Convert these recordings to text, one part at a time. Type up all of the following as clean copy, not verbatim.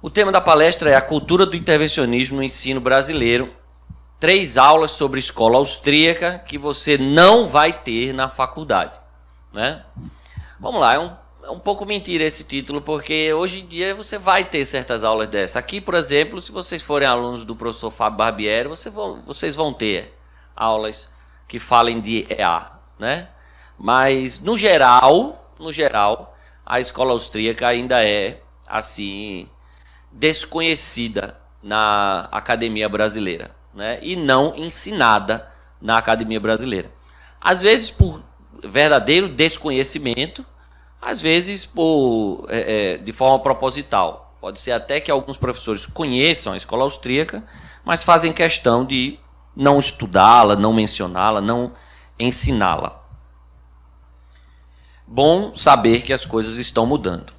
O tema da palestra é a cultura do intervencionismo no ensino brasileiro. 3 aulas sobre escola austríaca que você não vai ter na faculdade, né? Vamos lá, é um pouco mentira esse título, porque hoje em dia você vai ter certas aulas dessa. Aqui, por exemplo, se vocês forem alunos do professor Fábio Barbieri, vocês vão ter aulas que falem de EA, né? Mas, no geral, a escola austríaca ainda é, assim, desconhecida na academia brasileira, né? E não ensinada na academia brasileira. Às vezes por verdadeiro desconhecimento, às vezes de forma proposital. Pode ser até que alguns professores conheçam a escola austríaca, mas fazem questão de não estudá-la, não mencioná-la, não ensiná-la. Bom saber que as coisas estão mudando.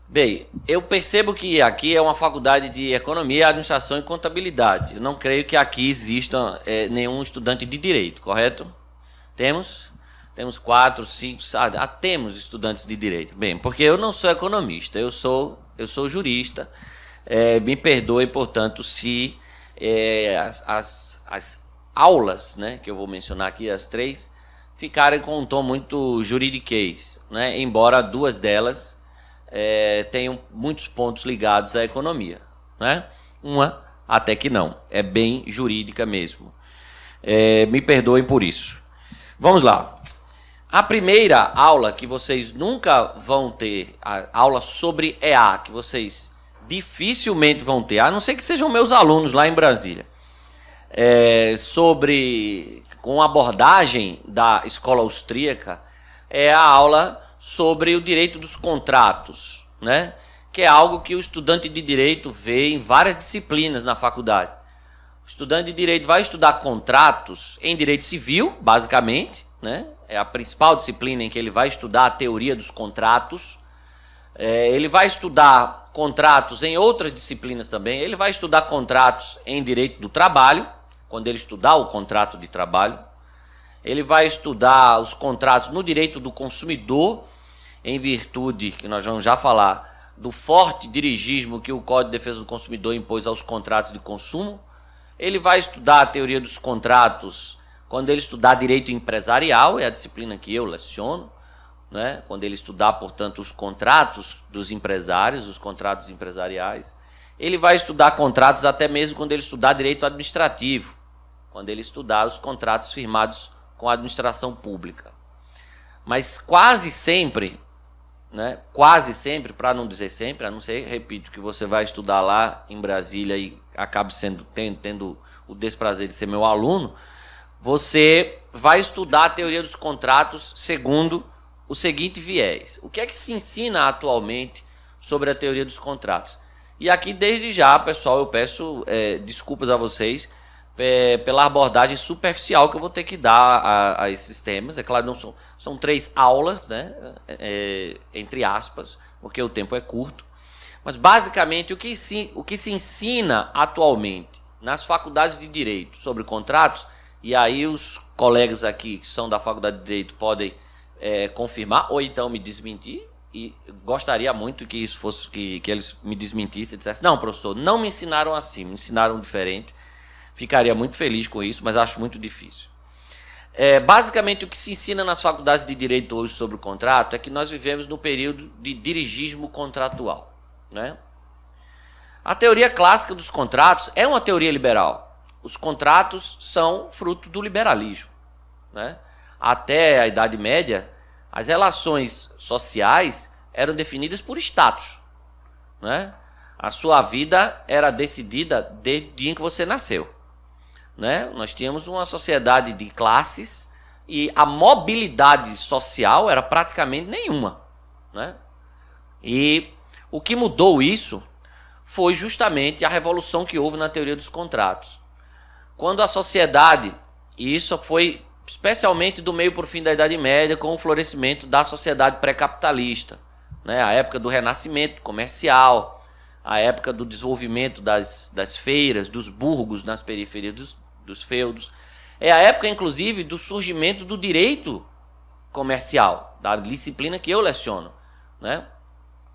Bem, eu percebo que aqui é uma faculdade de Economia, Administração e Contabilidade. Eu não creio que aqui exista nenhum estudante de Direito, correto? Temos? Temos 4, 5, temos estudantes de Direito. Bem, porque eu não sou economista, eu sou jurista. Me perdoe, portanto, se as aulas, né, que eu vou mencionar aqui, as 3, ficarem com um tom muito juridiquês, né? Embora 2 delas tenham muitos pontos ligados à economia, né? Uma até que não, é bem jurídica mesmo. Me perdoem por isso. Vamos lá. A primeira aula que vocês nunca vão ter, a aula sobre EA, que vocês dificilmente vão ter, a não ser que sejam meus alunos lá em Brasília, com abordagem da escola austríaca, é a aula sobre o direito dos contratos, né? Que é algo que o estudante de direito vê em várias disciplinas na faculdade. O estudante de direito vai estudar contratos em direito civil, basicamente, né? É a principal disciplina em que ele vai estudar a teoria dos contratos. Ele vai estudar contratos em outras disciplinas também. Ele vai estudar contratos em direito do trabalho, quando ele estudar o contrato de trabalho. Ele vai estudar os contratos no direito do consumidor, em virtude, que nós vamos já falar, do forte dirigismo que o Código de Defesa do Consumidor impôs aos contratos de consumo. Ele vai estudar a teoria dos contratos quando ele estudar direito empresarial, é a disciplina que eu leciono, né? Quando ele estudar, portanto, os contratos dos empresários, os contratos empresariais. Ele vai estudar contratos até mesmo quando ele estudar direito administrativo, quando ele estudar os contratos firmados com a administração pública. Mas quase sempre, né? Quase sempre, para não dizer sempre, a não ser, repito, que você vai estudar lá em Brasília e acabe tendo o desprazer de ser meu aluno, você vai estudar a teoria dos contratos segundo o seguinte viés. O que é que se ensina atualmente sobre a teoria dos contratos? E aqui, desde já, pessoal, eu peço desculpas a vocês pela abordagem superficial que eu vou ter que dar a esses temas. É claro, não são 3 aulas, né? Entre aspas, porque o tempo é curto. Mas, basicamente, o que se ensina atualmente nas faculdades de Direito sobre contratos, e aí os colegas aqui que são da Faculdade de Direito podem confirmar ou então me desmentir, e gostaria muito que isso fosse que eles me desmentissem e dissessem: não, professor, não me ensinaram assim, me ensinaram diferente. Ficaria muito feliz com isso, mas acho muito difícil. Basicamente, o que se ensina nas faculdades de Direito hoje sobre o contrato é que nós vivemos no período de dirigismo contratual, né? A teoria clássica dos contratos é uma teoria liberal. Os contratos são fruto do liberalismo, né? Até a Idade Média, as relações sociais eram definidas por status, né? A sua vida era decidida desde o dia em que você nasceu, né? Nós tínhamos uma sociedade de classes e a mobilidade social era praticamente nenhuma, né? E o que mudou isso foi justamente a revolução que houve na teoria dos contratos. Quando a sociedade, e isso foi especialmente do meio para o fim da Idade Média, com o florescimento da sociedade pré-capitalista, né? A época do renascimento comercial, a época do desenvolvimento das feiras, dos burgos nas periferias dos feudos. É a época, inclusive, do surgimento do direito comercial, da disciplina que eu leciono, né?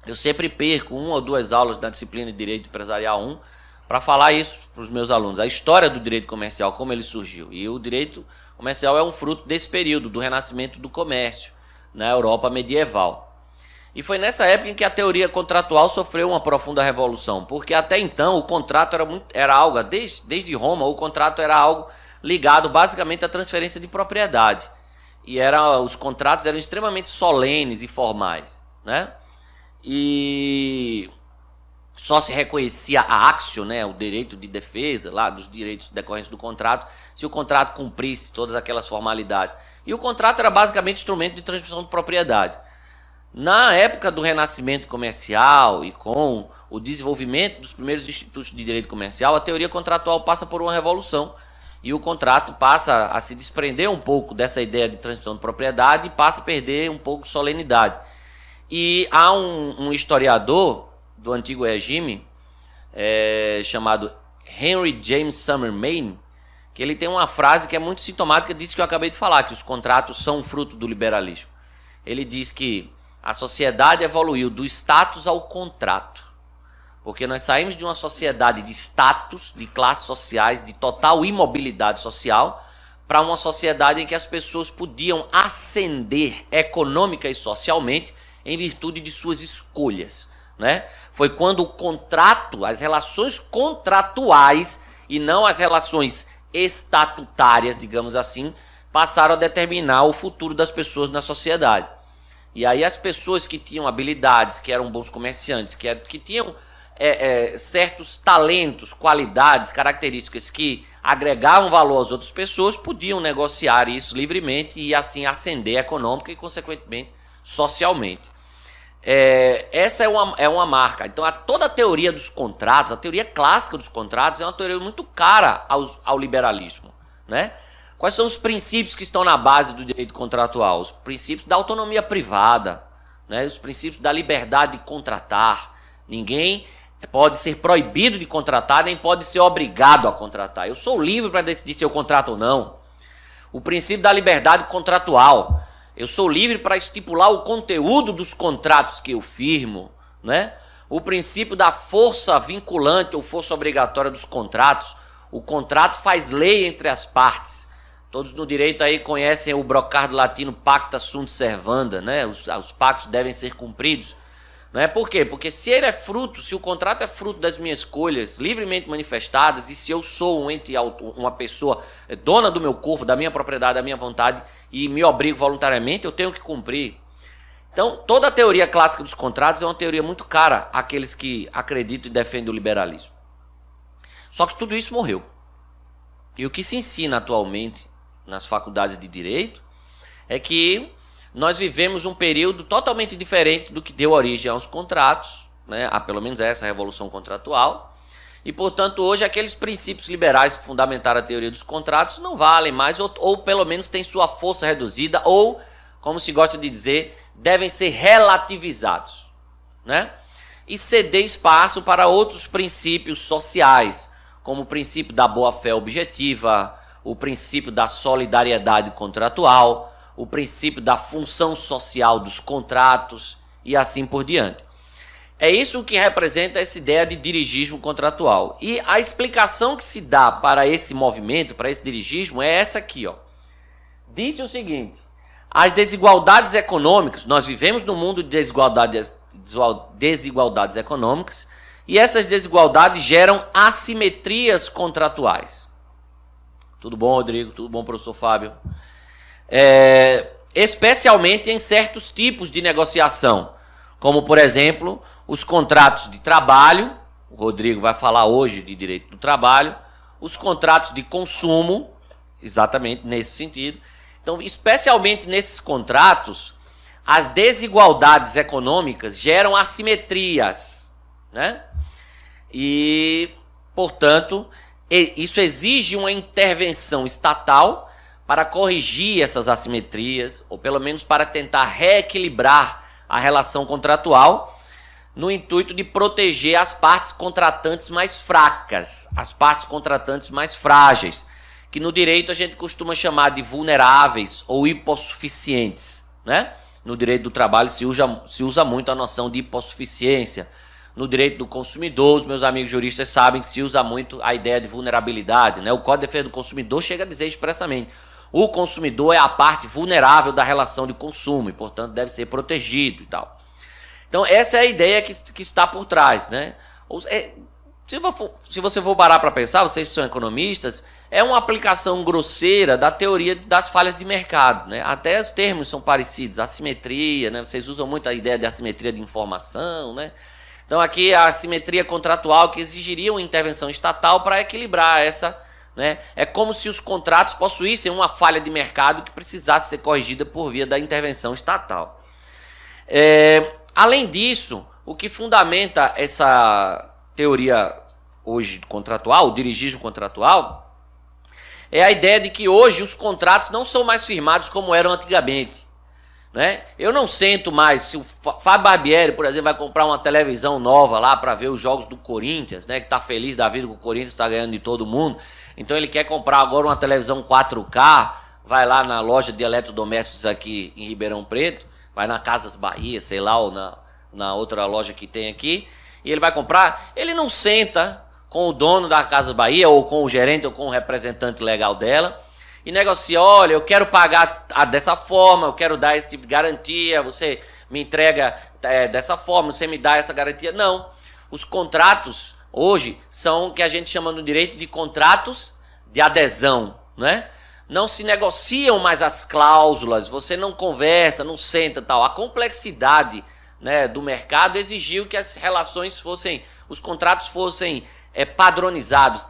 Eu sempre perco 1 ou 2 aulas da disciplina de Direito Empresarial 1 para falar isso para os meus alunos. A história do direito comercial, como ele surgiu. E o direito comercial é um fruto desse período, do renascimento do comércio na Europa medieval. E foi nessa época em que a teoria contratual sofreu uma profunda revolução, porque até então o contrato era algo, desde Roma, o contrato era algo ligado basicamente à transferência de propriedade. E os contratos eram extremamente solenes e formais, né? E só se reconhecia a actio, né, o direito de defesa, lá dos direitos decorrentes do contrato, se o contrato cumprisse todas aquelas formalidades. E o contrato era basicamente instrumento de transmissão de propriedade. Na época do renascimento comercial e com o desenvolvimento dos primeiros institutos de direito comercial, a teoria contratual passa por uma revolução e o contrato passa a se desprender um pouco dessa ideia de transmissão de propriedade e passa a perder um pouco de solenidade. E há um historiador do Antigo Regime, chamado Henry James Summer Maine, que ele tem uma frase que é muito sintomática disso que eu acabei de falar, que os contratos são fruto do liberalismo. Ele diz que a sociedade evoluiu do status ao contrato, porque nós saímos de uma sociedade de status, de classes sociais, de total imobilidade social, para uma sociedade em que as pessoas podiam ascender econômica e socialmente em virtude de suas escolhas, né? Foi quando o contrato, as relações contratuais e não as relações estatutárias, digamos assim, passaram a determinar o futuro das pessoas na sociedade. E aí as pessoas que tinham habilidades, que eram bons comerciantes, que tinham certos talentos, qualidades, características que agregavam valor às outras pessoas, podiam negociar isso livremente e assim ascender econômica e, consequentemente, socialmente. Essa é uma marca. Então, toda a teoria dos contratos, a teoria clássica dos contratos, é uma teoria muito cara ao liberalismo, né? Quais são os princípios que estão na base do direito contratual? Os princípios da autonomia privada, né? Os princípios da liberdade de contratar. Ninguém pode ser proibido de contratar, nem pode ser obrigado a contratar. Eu sou livre para decidir se eu contrato ou não. O princípio da liberdade contratual. Eu sou livre para estipular o conteúdo dos contratos que eu firmo, né? O princípio da força vinculante ou força obrigatória dos contratos. O contrato faz lei entre as partes. Todos no direito aí conhecem o brocardo latino pacta sunt servanda, né? Os pactos devem ser cumpridos. Não é? Por quê? Porque se o contrato é fruto das minhas escolhas livremente manifestadas, e se eu sou uma pessoa dona do meu corpo, da minha propriedade, da minha vontade, e me obrigo voluntariamente, eu tenho que cumprir. Então, toda a teoria clássica dos contratos é uma teoria muito cara àqueles que acreditam e defendem o liberalismo. Só que tudo isso morreu. E o que se ensina atualmente nas faculdades de direito é que nós vivemos um período totalmente diferente do que deu origem aos contratos, né? Pelo menos essa revolução contratual. E, portanto, hoje aqueles princípios liberais que fundamentaram a teoria dos contratos não valem mais, ou pelo menos têm sua força reduzida, ou, como se gosta de dizer, devem ser relativizados, né? E ceder espaço para outros princípios sociais, como o princípio da boa-fé objetiva, o princípio da solidariedade contratual, o princípio da função social dos contratos e assim por diante. É isso que representa essa ideia de dirigismo contratual. E a explicação que se dá para esse movimento, para esse dirigismo, é essa aqui, ó. Diz o seguinte: as desigualdades econômicas, nós vivemos num mundo de desigualdades econômicas, e essas desigualdades geram assimetrias contratuais. Tudo bom, Rodrigo? Tudo bom, professor Fábio? Especialmente em certos tipos de negociação, como, por exemplo, os contratos de trabalho. O Rodrigo vai falar hoje de direito do trabalho. Os contratos de consumo, exatamente nesse sentido. Então, especialmente nesses contratos, as desigualdades econômicas geram assimetrias, né? E, portanto, isso exige uma intervenção estatal para corrigir essas assimetrias, ou pelo menos para tentar reequilibrar a relação contratual, no intuito de proteger as partes contratantes mais fracas, as partes contratantes mais frágeis, que no direito a gente costuma chamar de vulneráveis ou hipossuficientes, né? No direito do trabalho se usa muito a noção de hipossuficiência. No direito do consumidor, os meus amigos juristas sabem que se usa muito a ideia de vulnerabilidade, né? O Código de Defesa do Consumidor chega a dizer expressamente: o consumidor é a parte vulnerável da relação de consumo e, portanto, deve ser protegido e tal. Então, essa é a ideia que está por trás, né? Se você for parar para pensar, vocês são economistas, é uma aplicação grosseira da teoria das falhas de mercado, né? Até os termos são parecidos, assimetria, né? Vocês usam muito a ideia de assimetria de informação, né? Então aqui a assimetria contratual que exigiria uma intervenção estatal para equilibrar essa, né? É como se os contratos possuíssem uma falha de mercado que precisasse ser corrigida por via da intervenção estatal. Além disso, o que fundamenta essa teoria hoje contratual, o dirigismo contratual, é a ideia de que hoje os contratos não são mais firmados como eram antigamente. Né? Eu não sento mais, se o Fábio Barbieri, por exemplo, vai comprar uma televisão nova lá para ver os jogos do Corinthians, né, que está feliz da vida que o Corinthians está ganhando de todo mundo, então ele quer comprar agora uma televisão 4K, vai lá na loja de eletrodomésticos aqui em Ribeirão Preto, vai na Casas Bahia, sei lá, ou na outra loja que tem aqui, e ele vai comprar, ele não senta com o dono da Casas Bahia, ou com o gerente, ou com o representante legal dela, e negocia: olha, eu quero pagar dessa forma, eu quero dar esse tipo de garantia, você me entrega dessa forma, você me dá essa garantia. Não, os contratos hoje são o que a gente chama no direito de contratos de adesão, né? Não se negociam mais as cláusulas, você não conversa, não senta, tal. A complexidade, né, do mercado exigiu que as relações fossem, os contratos fossem padronizados,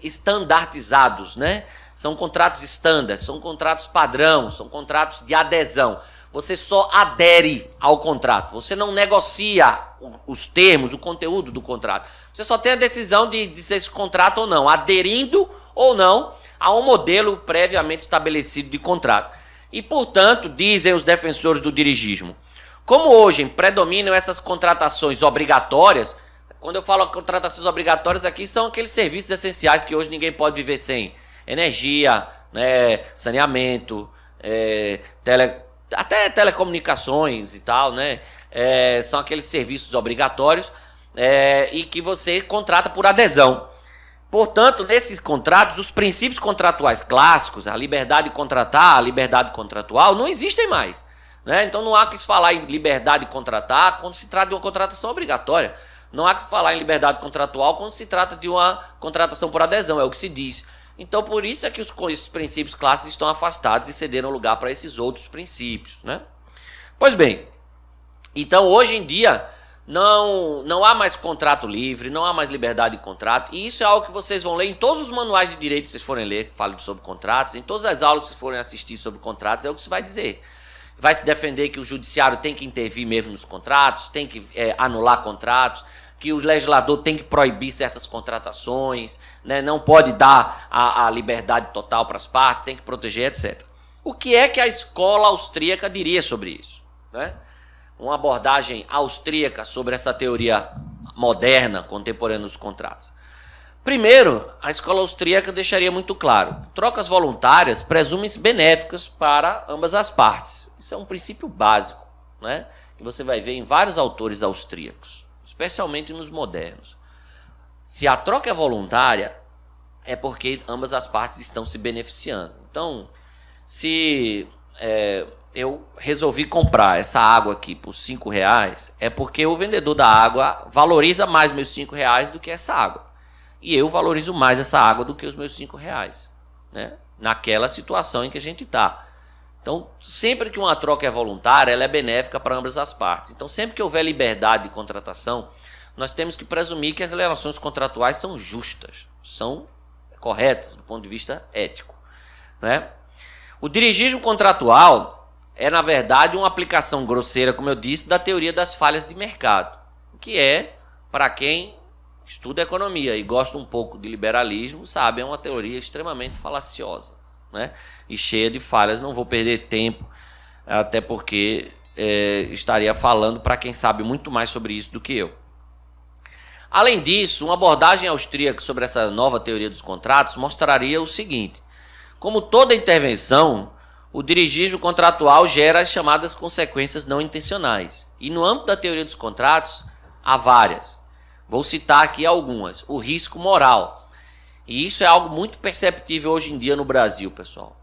estandartizados, né? São contratos standard, são contratos padrão, são contratos de adesão. Você só adere ao contrato, você não negocia os termos, o conteúdo do contrato. Você só tem a decisão de dizer esse contrato ou não, aderindo ou não a um modelo previamente estabelecido de contrato. E, portanto, dizem os defensores do dirigismo, como hoje predominam essas contratações obrigatórias. Quando eu falo contratações obrigatórias aqui, são aqueles serviços essenciais que hoje ninguém pode viver sem. Energia, né, saneamento, até telecomunicações e tal, né? São aqueles serviços obrigatórios e que você contrata por adesão. Portanto, nesses contratos, os princípios contratuais clássicos, a liberdade de contratar, a liberdade contratual, não existem mais, né? Então não há que se falar em liberdade de contratar quando se trata de uma contratação obrigatória. Não há que falar em liberdade contratual quando se trata de uma contratação por adesão, é o que se diz. Então, por isso é que esses princípios clássicos estão afastados e cederam lugar para esses outros princípios, né? Pois bem, então hoje em dia não há mais contrato livre, não há mais liberdade de contrato, e isso é algo que vocês vão ler em todos os manuais de direito que vocês forem ler, que falam sobre contratos, em todas as aulas que vocês forem assistir sobre contratos, é o que se vai dizer. Vai se defender que o judiciário tem que intervir mesmo nos contratos, tem que anular contratos, que o legislador tem que proibir certas contratações, né? Não pode dar a liberdade total para as partes, tem que proteger, etc. O que é que a escola austríaca diria sobre isso, né? Uma abordagem austríaca sobre essa teoria moderna, contemporânea dos contratos. Primeiro, a escola austríaca deixaria muito claro: trocas voluntárias presumem-se benéficas para ambas as partes. Isso é um princípio básico, né? Que você vai ver em vários autores austríacos, especialmente nos modernos. Se a troca é voluntária, é porque ambas as partes estão se beneficiando. Então, se eu resolvi comprar essa água aqui por R$5, é porque o vendedor da água valoriza mais meus R$5 do que essa água. E eu valorizo mais essa água do que os meus R$5, né? Naquela situação em que a gente está. Então, sempre que uma troca é voluntária, ela é benéfica para ambas as partes. Então, sempre que houver liberdade de contratação, nós temos que presumir que as relações contratuais são justas, são corretas do ponto de vista ético, né? O dirigismo contratual é, na verdade, uma aplicação grosseira, como eu disse, da teoria das falhas de mercado, que é, para quem estuda economia e gosta um pouco de liberalismo, sabe, é uma teoria extremamente falaciosa, né? E cheia de falhas. Não vou perder tempo, até porque estaria falando para quem sabe muito mais sobre isso do que eu. Além disso, uma abordagem austríaca sobre essa nova teoria dos contratos mostraria o seguinte: como toda intervenção, o dirigismo contratual gera as chamadas consequências não intencionais. E no âmbito da teoria dos contratos, há várias. Vou citar aqui algumas. O risco moral. E isso é algo muito perceptível hoje em dia no Brasil, pessoal.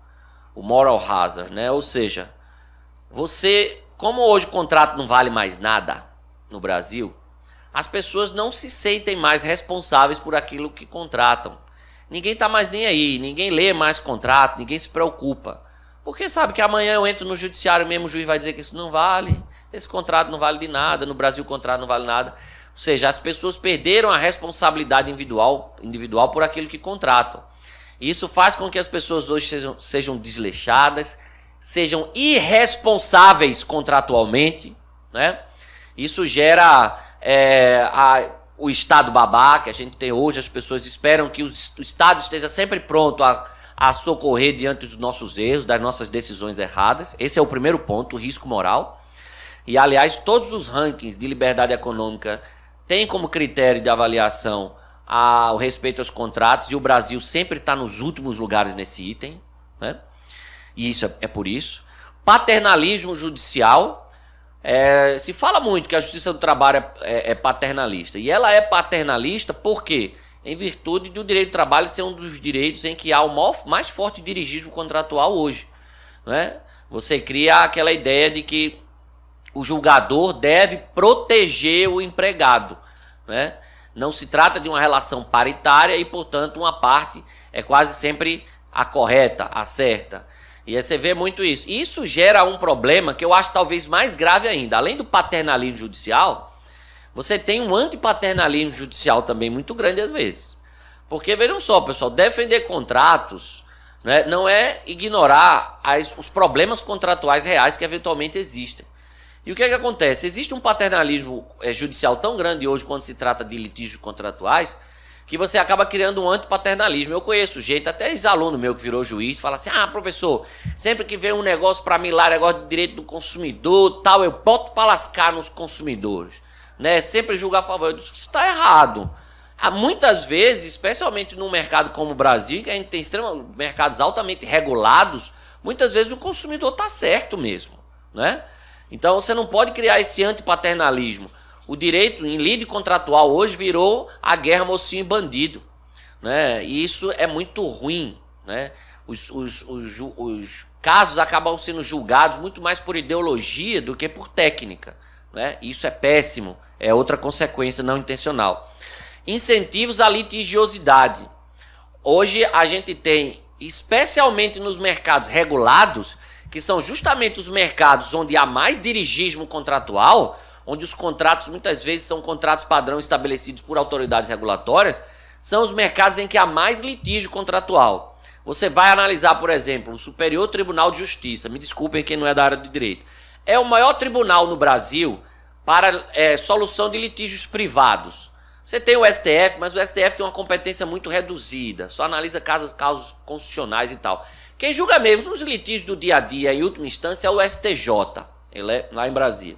O moral hazard, né? Ou seja, como hoje o contrato não vale mais nada no Brasil, as pessoas não se sentem mais responsáveis por aquilo que contratam. Ninguém está mais nem aí, ninguém lê mais contrato, ninguém se preocupa. Porque sabe que amanhã eu entro no judiciário mesmo, o juiz vai dizer que isso não vale, esse contrato não vale de nada, no Brasil o contrato não vale nada. Ou seja, as pessoas perderam a responsabilidade individual por aquilo que contratam. Isso faz com que as pessoas hoje sejam desleixadas, sejam irresponsáveis contratualmente, né? Isso gera o Estado babaca, a gente tem hoje, as pessoas esperam que o Estado esteja sempre pronto a socorrer diante dos nossos erros, das nossas decisões erradas. Esse é o primeiro ponto, o risco moral. E, aliás, todos os rankings de liberdade econômica têm como critério de avaliação o respeito aos contratos, e o Brasil sempre está nos últimos lugares nesse item, né? E isso é por isso. Paternalismo judicial. Se fala muito que a Justiça do Trabalho é paternalista. E ela é paternalista por quê? Em virtude do direito do trabalho ser um dos direitos em que há o mais forte dirigismo contratual hoje, né? Você cria aquela ideia de que o julgador deve proteger o empregado, né? Não se trata de uma relação paritária e, portanto, uma parte é quase sempre a correta, a certa. E aí você vê muito isso. Isso gera um problema que eu acho talvez mais grave ainda. Além do paternalismo judicial, você tem um antipaternalismo judicial também muito grande às vezes. Porque, vejam só, pessoal, defender contratos, né, não é ignorar os problemas contratuais reais que eventualmente existem. E o que é que acontece? Existe um paternalismo judicial tão grande hoje quando se trata de litígios contratuais, que você acaba criando um antipaternalismo. Eu conheço gente, até ex-aluno meu que virou juiz, fala assim: professor, sempre que vem um negócio para mim lá, negócio de direito do consumidor, tal, eu boto para lascar nos consumidores, né? Sempre julgar a favor. Eu disse: isso está errado. Muitas vezes, especialmente num mercado como o Brasil, que a gente tem mercados altamente regulados, muitas vezes o consumidor está certo mesmo, né? Então você não pode criar esse antipaternalismo. O direito em lide contratual hoje virou a guerra mocinho e bandido, né? E isso é muito ruim, né? Os casos acabam sendo julgados muito mais por ideologia do que por técnica, né? Isso é péssimo, é outra consequência não intencional. Incentivos à litigiosidade. Hoje a gente tem, especialmente nos mercados regulados, que são justamente os mercados onde há mais dirigismo contratual, onde os contratos muitas vezes são contratos padrão estabelecidos por autoridades regulatórias, são os mercados em que há mais litígio contratual. Você vai analisar, por exemplo, o Superior Tribunal de Justiça, me desculpem quem não é da área de direito, é o maior tribunal no Brasil para solução de litígios privados. Você tem o STF, mas o STF tem uma competência muito reduzida, só analisa casos constitucionais e tal. Quem julga mesmo os litígios do dia a dia, em última instância, é o STJ, ele é lá em Brasília.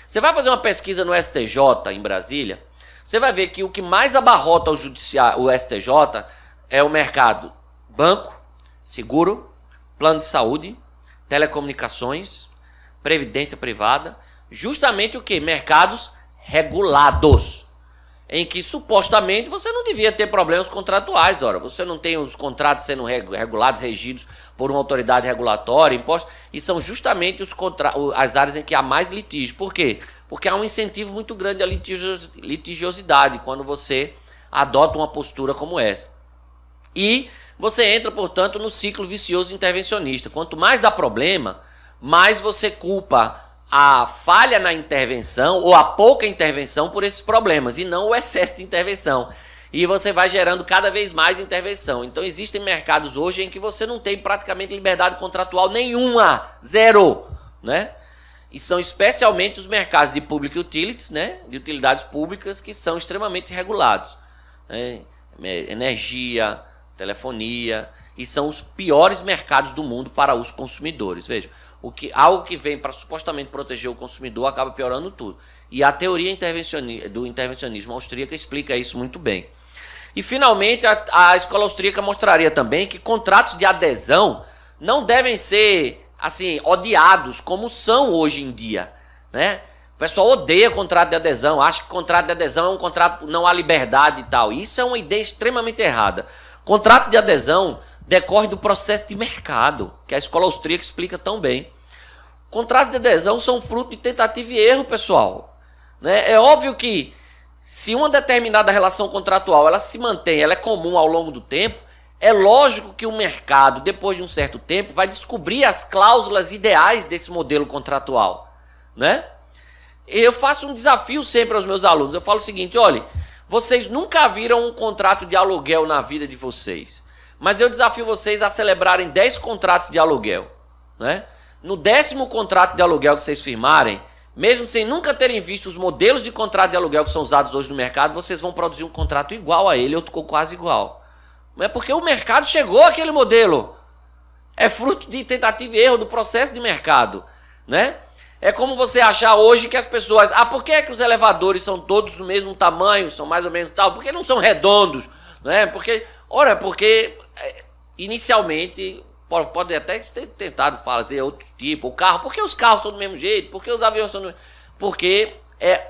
Você vai fazer uma pesquisa no STJ, em Brasília, você vai ver que o que mais abarrota o STJ é o mercado banco, seguro, plano de saúde, telecomunicações, previdência privada, justamente o que? Mercados regulados, em que supostamente você não devia ter problemas contratuais. Ora, você não tem os contratos sendo regulados, regidos por uma autoridade regulatória, impostos, e são justamente as áreas em que há mais litígio. Por quê? Porque há um incentivo muito grande à litigiosidade quando você adota uma postura como essa. E você entra, portanto, no ciclo vicioso intervencionista. Quanto mais dá problema, mais você culpa a falha na intervenção ou a pouca intervenção por esses problemas e não o excesso de intervenção. E você vai gerando cada vez mais intervenção. Então existem mercados hoje em que você não tem praticamente liberdade contratual nenhuma, zero, né? E são especialmente os mercados de public utilities, né? De utilidades públicas, que são extremamente regulados, né? Energia, telefonia, e são os piores mercados do mundo para os consumidores. Veja, algo que vem para supostamente proteger o consumidor acaba piorando tudo. E a teoria do intervencionismo austríaco explica isso muito bem. E, finalmente, a escola austríaca mostraria também que contratos de adesão não devem ser assim, odiados como são hoje em dia, né? O pessoal odeia contrato de adesão, acha que contrato de adesão é um contrato, não há liberdade e tal. Isso é uma ideia extremamente errada. Contrato de adesão decorre do processo de mercado, que a escola austríaca explica tão bem. Contratos de adesão são fruto de tentativa e erro, pessoal. Né? É óbvio que se uma determinada relação contratual ela se mantém, ela é comum ao longo do tempo, é lógico que o mercado, depois de um certo tempo, vai descobrir as cláusulas ideais desse modelo contratual. Né? Eu faço um desafio sempre aos meus alunos. Eu falo o seguinte, olha, vocês nunca viram um contrato de aluguel na vida de vocês, mas eu desafio vocês a celebrarem 10 contratos de aluguel. Né? No 10º contrato de aluguel que vocês firmarem, mesmo sem nunca terem visto os modelos de contrato de aluguel que são usados hoje no mercado, vocês vão produzir um contrato igual a ele, ou quase igual. Não é porque o mercado chegou àquele modelo. É fruto de tentativa e erro do processo de mercado. Né? É como você achar hoje que as pessoas... por que é que os elevadores são todos do mesmo tamanho, são mais ou menos tal? Por que não são redondos? Né? Porque inicialmente... Pode até ter tentado fazer outro tipo. O carro, por que os carros são do mesmo jeito? Por que os aviões são do mesmo jeito? Porque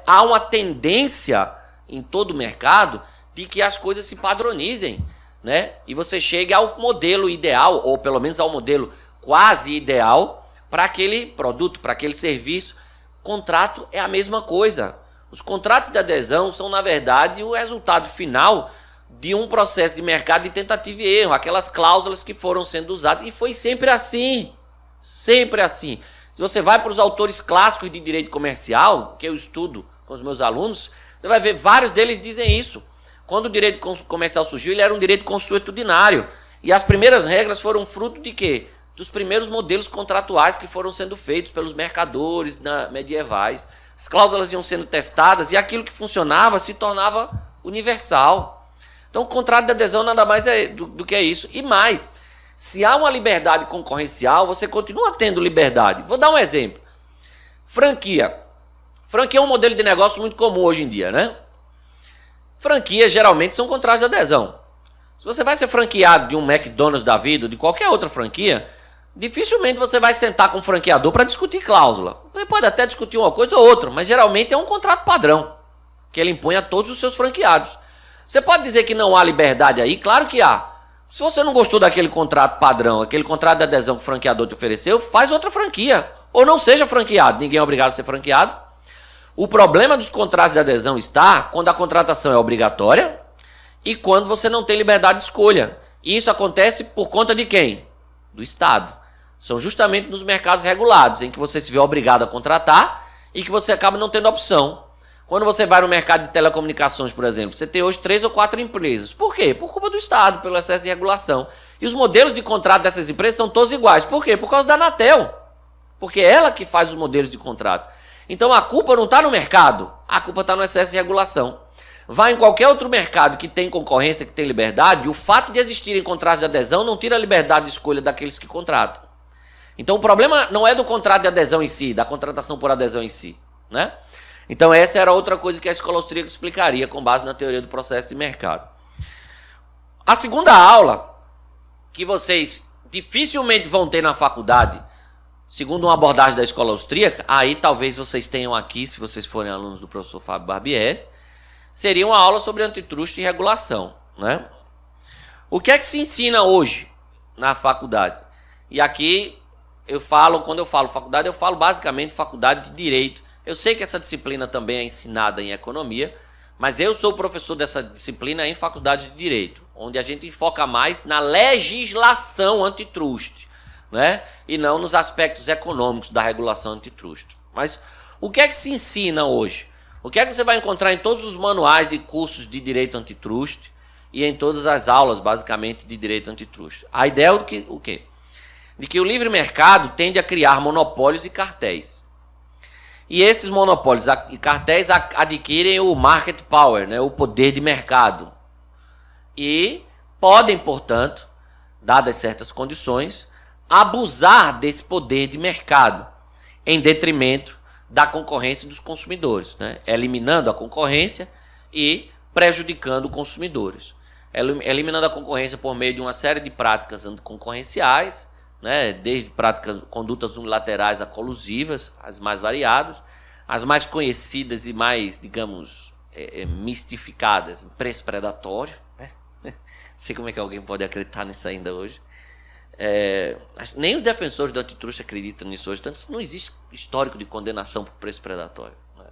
há uma tendência em todo o mercado de que as coisas se padronizem. Né? E você chega ao modelo ideal, ou pelo menos ao modelo quase ideal, para aquele produto, para aquele serviço. Contrato é a mesma coisa. Os contratos de adesão são, na verdade, o resultado final de um processo de mercado de tentativa e erro, aquelas cláusulas que foram sendo usadas, e foi sempre assim, sempre assim. Se você vai para os autores clássicos de direito comercial, que eu estudo com os meus alunos, você vai ver vários deles dizem isso. Quando o direito comercial surgiu, ele era um direito consuetudinário, e as primeiras regras foram fruto de quê? Dos primeiros modelos contratuais que foram sendo feitos pelos mercadores medievais. As cláusulas iam sendo testadas, e aquilo que funcionava se tornava universal. Então, o contrato de adesão nada mais é do que isso. E mais, se há uma liberdade concorrencial, você continua tendo liberdade. Vou dar um exemplo. Franquia. Franquia é um modelo de negócio muito comum hoje em dia, né? Franquias geralmente são contratos de adesão. Se você vai ser franqueado de um McDonald's da vida ou de qualquer outra franquia, dificilmente você vai sentar com o franqueador para discutir cláusula. Você pode até discutir uma coisa ou outra, mas geralmente é um contrato padrão, que ele impõe a todos os seus franqueados. Você pode dizer que não há liberdade aí? Claro que há. Se você não gostou daquele contrato padrão, aquele contrato de adesão que o franqueador te ofereceu, faz outra franquia. Ou não seja franqueado. Ninguém é obrigado a ser franqueado. O problema dos contratos de adesão está quando a contratação é obrigatória e quando você não tem liberdade de escolha. E isso acontece por conta de quem? Do Estado. São justamente nos mercados regulados, em que você se vê obrigado a contratar e que você acaba não tendo opção. Quando você vai no mercado de telecomunicações, por exemplo, você tem hoje 3 ou 4 empresas. Por quê? Por culpa do Estado, pelo excesso de regulação. E os modelos de contrato dessas empresas são todos iguais. Por quê? Por causa da Anatel. Porque é ela que faz os modelos de contrato. Então a culpa não está no mercado, a culpa está no excesso de regulação. Vai em qualquer outro mercado que tem concorrência, que tem liberdade, e o fato de existirem contratos de adesão não tira a liberdade de escolha daqueles que contratam. Então o problema não é do contrato de adesão em si, da contratação por adesão em si, né? Então essa era outra coisa que a escola austríaca explicaria com base na teoria do processo de mercado. A segunda aula, que vocês dificilmente vão ter na faculdade, segundo uma abordagem da escola austríaca, aí talvez vocês tenham aqui, se vocês forem alunos do professor Fábio Barbieri, seria uma aula sobre antitruste e regulação, né? O que é que se ensina hoje na faculdade? E aqui quando eu falo faculdade, eu falo basicamente faculdade de Direito. Eu sei que essa disciplina também é ensinada em economia, mas eu sou professor dessa disciplina em faculdade de Direito, onde a gente foca mais na legislação antitruste, né? E não nos aspectos econômicos da regulação antitruste. Mas o que é que se ensina hoje? O que é que você vai encontrar em todos os manuais e cursos de Direito Antitruste e em todas as aulas, basicamente, de Direito Antitruste? A ideia é o quê? De que o livre mercado tende a criar monopólios e cartéis. E esses monopólios e cartéis adquirem o market power, né, o poder de mercado. E podem, portanto, dadas certas condições, abusar desse poder de mercado em detrimento da concorrência dos consumidores, né, eliminando a concorrência e prejudicando os consumidores. Eliminando a concorrência por meio de uma série de práticas anticoncorrenciais, né? Desde condutas unilaterais a colusivas, as mais variadas, as mais conhecidas e mais, digamos, mistificadas, preço predatório, né? Não sei como é que alguém pode acreditar nisso ainda hoje. Nem os defensores do antitruste acreditam nisso hoje, tanto não existe histórico de condenação por preço predatório, né?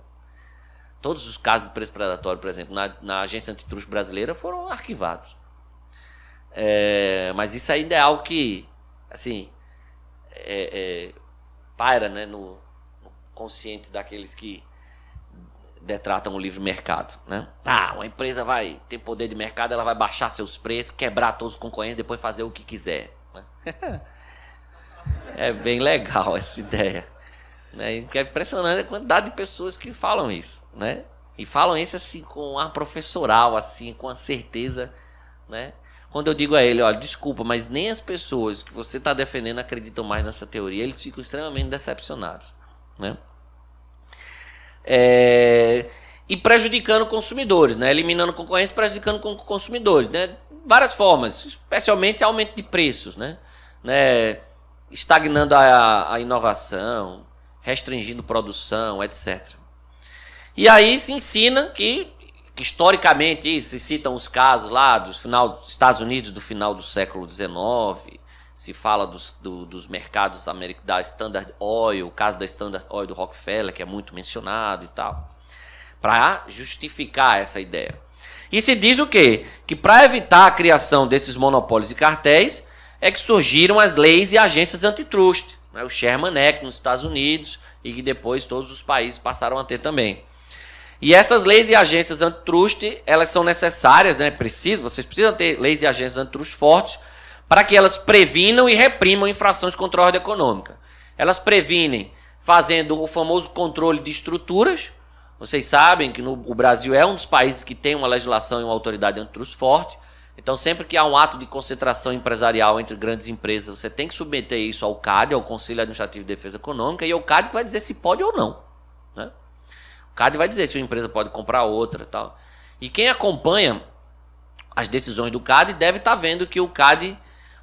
Todos os casos de preço predatório, por exemplo, na agência antitruste brasileira foram arquivados. Mas isso ainda é algo que, assim, paira, né, no consciente daqueles que detratam o livre mercado, né? Uma empresa vai ter poder de mercado, ela vai baixar seus preços, quebrar todos os concorrentes, depois fazer o que quiser, né? É bem legal essa ideia, né? É impressionante a quantidade de pessoas que falam isso, né? E falam isso assim com ar professoral, assim, com a certeza, né? Quando eu digo a ele, olha, desculpa, mas nem as pessoas que você está defendendo acreditam mais nessa teoria, eles ficam extremamente decepcionados, né? E prejudicando consumidores, né? Eliminando concorrência, prejudicando consumidores, né? Várias formas, especialmente aumento de preços, né? Estagnando a inovação, restringindo produção, etc. E aí se ensina que historicamente, se citam os casos lá dos Estados Unidos do final do século XIX, se fala dos mercados da Standard Oil, o caso da Standard Oil do Rockefeller, que é muito mencionado e tal, para justificar essa ideia. E se diz o quê? Que para evitar a criação desses monopólios e cartéis, é que surgiram as leis e agências antitruste, né? O Sherman Act nos Estados Unidos, e que depois todos os países passaram a ter também. E essas leis e agências antitruste, elas são necessárias, né? Vocês precisam ter leis e agências antitruste fortes para que elas previnam e reprimam infrações contra a ordem econômica. Elas previnem fazendo o famoso controle de estruturas. Vocês sabem que o Brasil é um dos países que tem uma legislação e uma autoridade antitruste forte. Então, sempre que há um ato de concentração empresarial entre grandes empresas, você tem que submeter isso ao CAD, ao Conselho Administrativo de Defesa Econômica, e é o CAD que vai dizer se pode ou não, né? O CAD vai dizer se uma empresa pode comprar outra e tal. E quem acompanha as decisões do CAD deve estar vendo que o CAD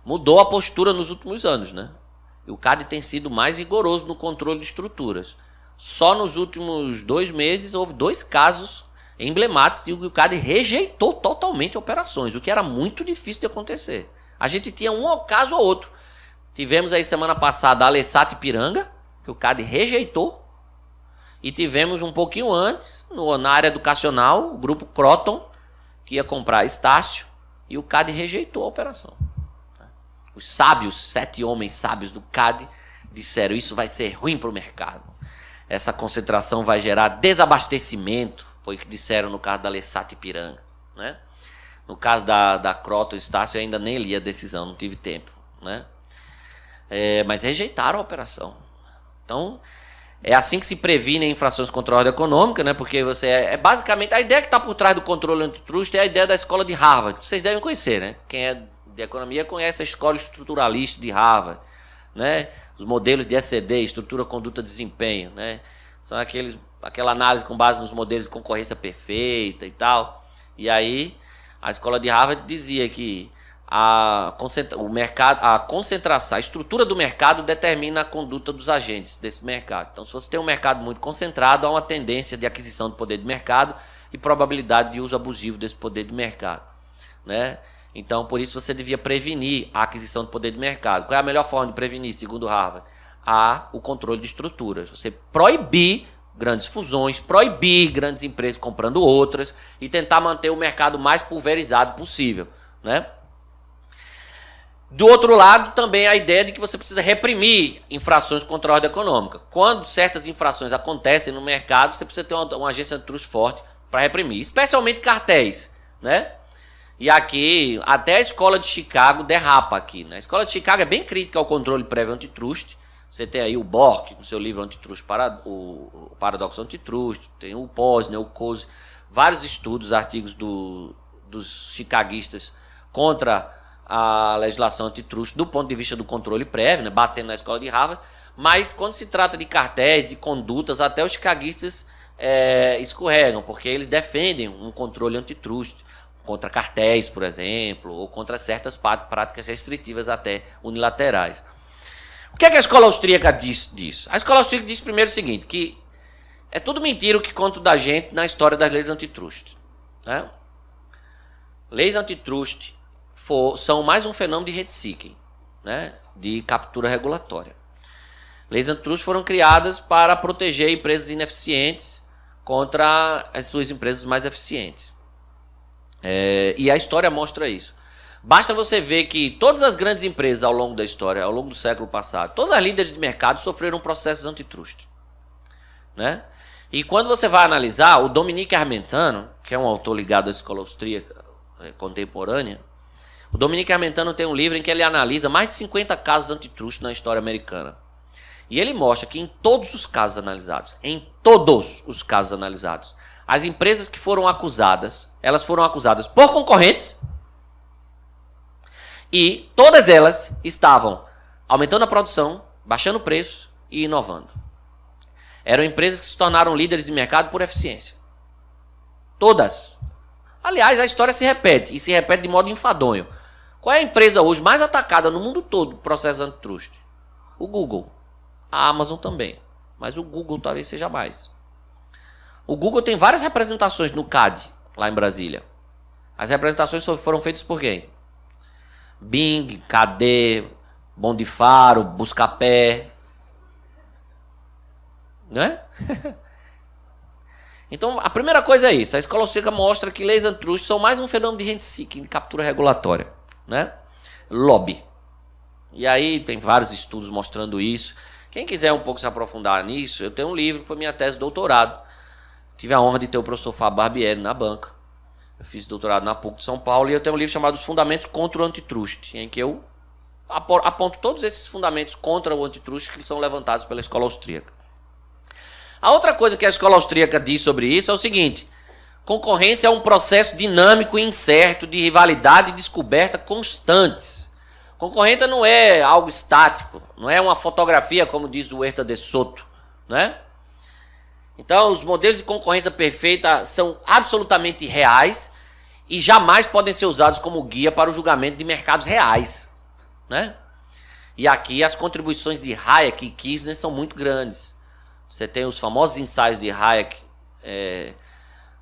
mudou a postura nos últimos anos, né? E o CAD tem sido mais rigoroso no controle de estruturas. Só nos últimos 2 meses houve 2 casos emblemáticos em que o CAD rejeitou totalmente operações, o que era muito difícil de acontecer. A gente tinha um caso ou outro. Tivemos aí semana passada a Alessat Ipiranga, que o CAD rejeitou. E tivemos um pouquinho antes, na área educacional, o grupo Croton, que ia comprar Estácio, e o CAD rejeitou a operação. Os sábios, 7 homens sábios do CAD, disseram: isso vai ser ruim para o mercado. Essa concentração vai gerar desabastecimento, foi o que disseram no caso da Alessat Ipiranga, né? No caso da Croton e Estácio, eu ainda nem li a decisão, não tive tempo, né? Mas rejeitaram a operação. Então, é assim que se previnem infrações contra a ordem econômica, né? Porque basicamente a ideia que está por trás do controle antitruste é a ideia da escola de Harvard, que vocês devem conhecer, né? Quem é de economia conhece a escola estruturalista de Harvard, né? Os modelos de ECD, estrutura, conduta, desempenho, né? São aquela análise com base nos modelos de concorrência perfeita e tal. E aí a escola de Harvard dizia que a concentração, a estrutura do mercado determina a conduta dos agentes desse mercado. Então, se você tem um mercado muito concentrado, há uma tendência de aquisição do poder de mercado e probabilidade de uso abusivo desse poder de mercado, né? Então, por isso você devia prevenir a aquisição do poder de mercado. Qual é a melhor forma de prevenir, segundo Harvard? O controle de estruturas. Você proibir grandes fusões, proibir grandes empresas comprando outras e tentar manter o mercado mais pulverizado possível, né? Do outro lado, também a ideia de que você precisa reprimir infrações contra a ordem econômica. Quando certas infrações acontecem no mercado, você precisa ter uma agência antitruste forte para reprimir, especialmente cartéis, né? E aqui, até a escola de Chicago derrapa aqui, né? A escola de Chicago é bem crítica ao controle prévio antitruste. Você tem aí o Bork, no seu livro Antitruste, o Paradoxo Antitruste, tem o Posner, o Coase, vários estudos, artigos dos chicaguistas contra a legislação antitruste do ponto de vista do controle prévio, né, batendo na escola de Harvard. Mas quando se trata de cartéis, de condutas, até os chicaguistas escorregam, porque eles defendem um controle antitruste contra cartéis, por exemplo, ou contra certas práticas restritivas até unilaterais. O que é que a escola austríaca diz disso? A escola austríaca diz primeiro o seguinte, que é tudo mentira o que conta da gente na história das leis antitrust. Né? Leis antitrust são mais um fenômeno de rent-seeking, né? De captura regulatória. Leis antitrust foram criadas para proteger empresas ineficientes contra as suas empresas mais eficientes. E a história mostra isso. Basta você ver que todas as grandes empresas ao longo da história, ao longo do século passado, todas as líderes de mercado sofreram processos antitrust. Né? E quando você vai analisar, o Dominique Armentano, que é um autor ligado à escola austríaca contemporânea, o Dominique Armentano tem um livro em que ele analisa mais de 50 casos antitrust na história americana. E ele mostra que em todos os casos analisados, as empresas que foram acusadas, elas foram acusadas por concorrentes e todas elas estavam aumentando a produção, baixando o preço e inovando. Eram empresas que se tornaram líderes de mercado por eficiência. Todas. Aliás, a história se repete, e se repete de modo enfadonho. Qual é a empresa hoje mais atacada no mundo todo do processo antitrust? O Google. A Amazon também. Mas o Google talvez seja mais. O Google tem várias representações no CAD, lá em Brasília. As representações foram feitas por quem? Bing, KD, Bom de Faro, Buscapé. Né? Então, a primeira coisa é isso. A escola austríaca mostra que leis antitrust são mais um fenômeno de rent-seeking, de captura regulatória. Né? Lobby. E aí tem vários estudos mostrando isso. Quem quiser um pouco se aprofundar nisso, eu tenho um livro que foi minha tese de doutorado. Tive a honra de ter o professor Fábio Barbieri na banca. Eu fiz doutorado na PUC de São Paulo e eu tenho um livro chamado Os Fundamentos contra o Antitrust, em que eu aponto todos esses fundamentos contra o antitrust que são levantados pela escola austríaca. A outra coisa que a escola austríaca diz sobre isso é o seguinte: concorrência é um processo dinâmico e incerto de rivalidade e descoberta constantes. Concorrência não é algo estático, não é uma fotografia, como diz o Huerta de Soto, né? Então, os modelos de concorrência perfeita são absolutamente reais e jamais podem ser usados como guia para o julgamento de mercados reais, né? E aqui as contribuições de Hayek e Kirchner são muito grandes. Você tem os famosos ensaios de Hayek,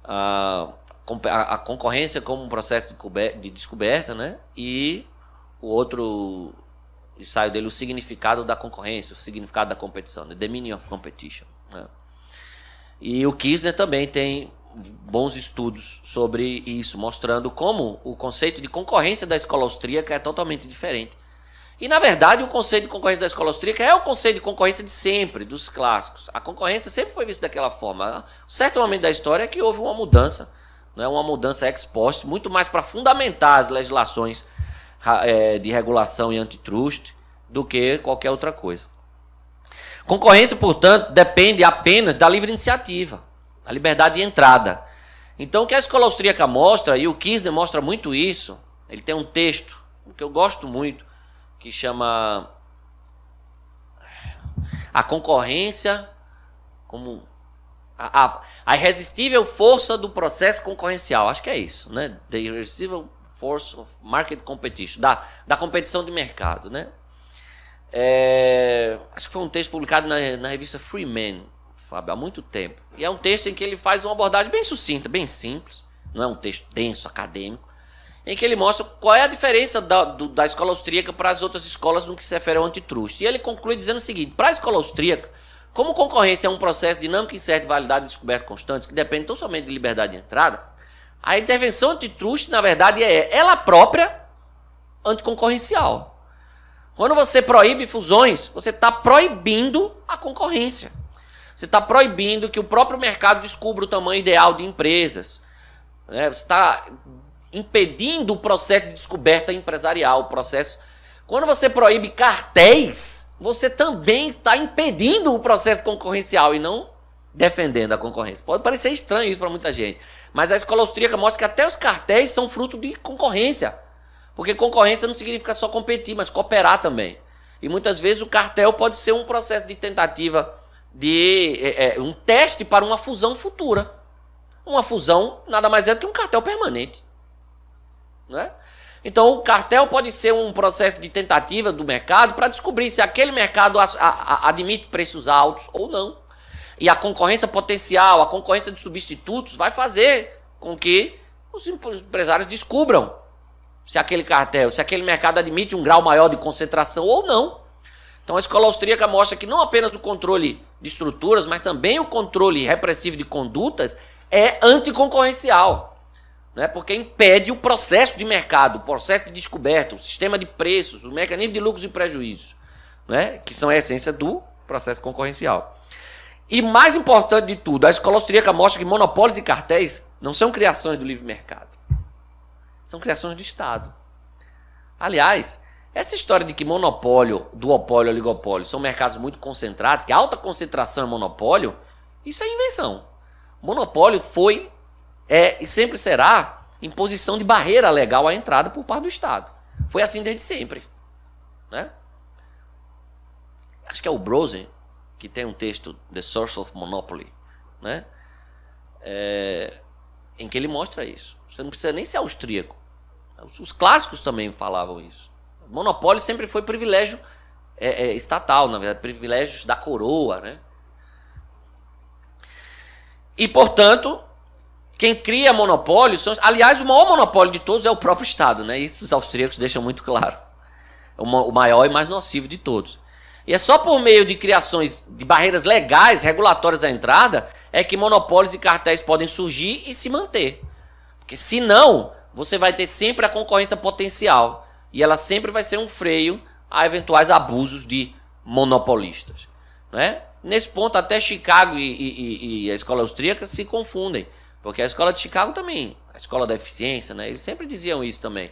a concorrência como um processo de descoberta, né? E o outro ensaio dele, o significado da concorrência, o significado da competição, the meaning of competition, né? E o Kirchner também tem bons estudos sobre isso, mostrando como o conceito de concorrência da escola austríaca é totalmente diferente. E, na verdade, o conceito de concorrência da escola austríaca é o conceito de concorrência de sempre, dos clássicos. A concorrência sempre foi vista daquela forma. Um certo momento da história é que houve uma mudança, né, uma mudança ex post, muito mais para fundamentar as legislações de regulação e antitrust do que qualquer outra coisa. Concorrência, portanto, depende apenas da livre iniciativa, da liberdade de entrada. Então, o que a escola austríaca mostra, e o Kirchner mostra muito isso, ele tem um texto que eu gosto muito, que chama A Concorrência como a irresistível força do processo concorrencial. Acho que é isso, né? The Irresistible Force of Market Competition, da competição de mercado, né? Acho que foi um texto publicado na revista Free Man, Fábio, há muito tempo. E é um texto em que ele faz uma abordagem bem sucinta, bem simples, não é um texto denso, acadêmico, em que ele mostra qual é a diferença da escola austríaca para as outras escolas no que se refere ao antitrust. E ele conclui dizendo o seguinte: para a escola austríaca, como concorrência é um processo dinâmico, incerto, validade e descoberta constantes, que depende tão somente de liberdade de entrada, a intervenção antitrust, na verdade, é ela própria anticoncorrencial. Quando você proíbe fusões, você está proibindo a concorrência. Você está proibindo que o próprio mercado descubra o tamanho ideal de empresas. Né? Você está impedindo o processo de descoberta empresarial, o processo. Quando você proíbe cartéis, você também está impedindo o processo concorrencial e não defendendo a concorrência. Pode parecer estranho isso para muita gente, mas a escola austríaca mostra que até os cartéis são fruto de concorrência. Porque concorrência não significa só competir, mas cooperar também. E muitas vezes o cartel pode ser um processo de tentativa de um teste para uma fusão futura. Uma fusão nada mais é do que um cartel permanente. Né? Então o cartel pode ser um processo de tentativa do mercado para descobrir se aquele mercado admite preços altos ou não. E a concorrência potencial, a concorrência de substitutos vai fazer com que os empresários descubram se aquele cartel, se aquele mercado admite um grau maior de concentração ou não. Então a escola austríaca mostra que não apenas o controle de estruturas, mas também o controle repressivo de condutas é anticoncorrencial, né? Porque impede o processo de mercado, o processo de descoberta, o sistema de preços, o mecanismo de lucros e prejuízos, né? Que são a essência do processo concorrencial. E mais importante de tudo, a escola austríaca mostra que monopólios e cartéis não são criações do livre mercado, são criações do Estado. Aliás, essa história de que monopólio, duopólio, oligopólio são mercados muito concentrados, que alta concentração é monopólio, isso é invenção. Monopólio foi, é e sempre será imposição de barreira legal à entrada por parte do Estado. Foi assim desde sempre, né? Acho que é o Brosen que tem um texto, The Source of Monopoly, né? Em que ele mostra isso. Você não precisa nem ser austríaco. Os clássicos também falavam isso. O monopólio sempre foi privilégio estatal, na verdade, privilégios da coroa, né? E, portanto, quem cria monopólios são... Aliás, o maior monopólio de todos é o próprio Estado, né? Isso os austríacos deixam muito claro. O maior e mais nocivo de todos. E é só por meio de criações de barreiras legais, regulatórias à entrada, é que monopólios e cartéis podem surgir e se manter. Porque, senão, você vai ter sempre a concorrência potencial. E ela sempre vai ser um freio a eventuais abusos de monopolistas, né? Nesse ponto, até Chicago e a escola austríaca se confundem. Porque a escola de Chicago também, a escola da eficiência, né? Eles sempre diziam isso também.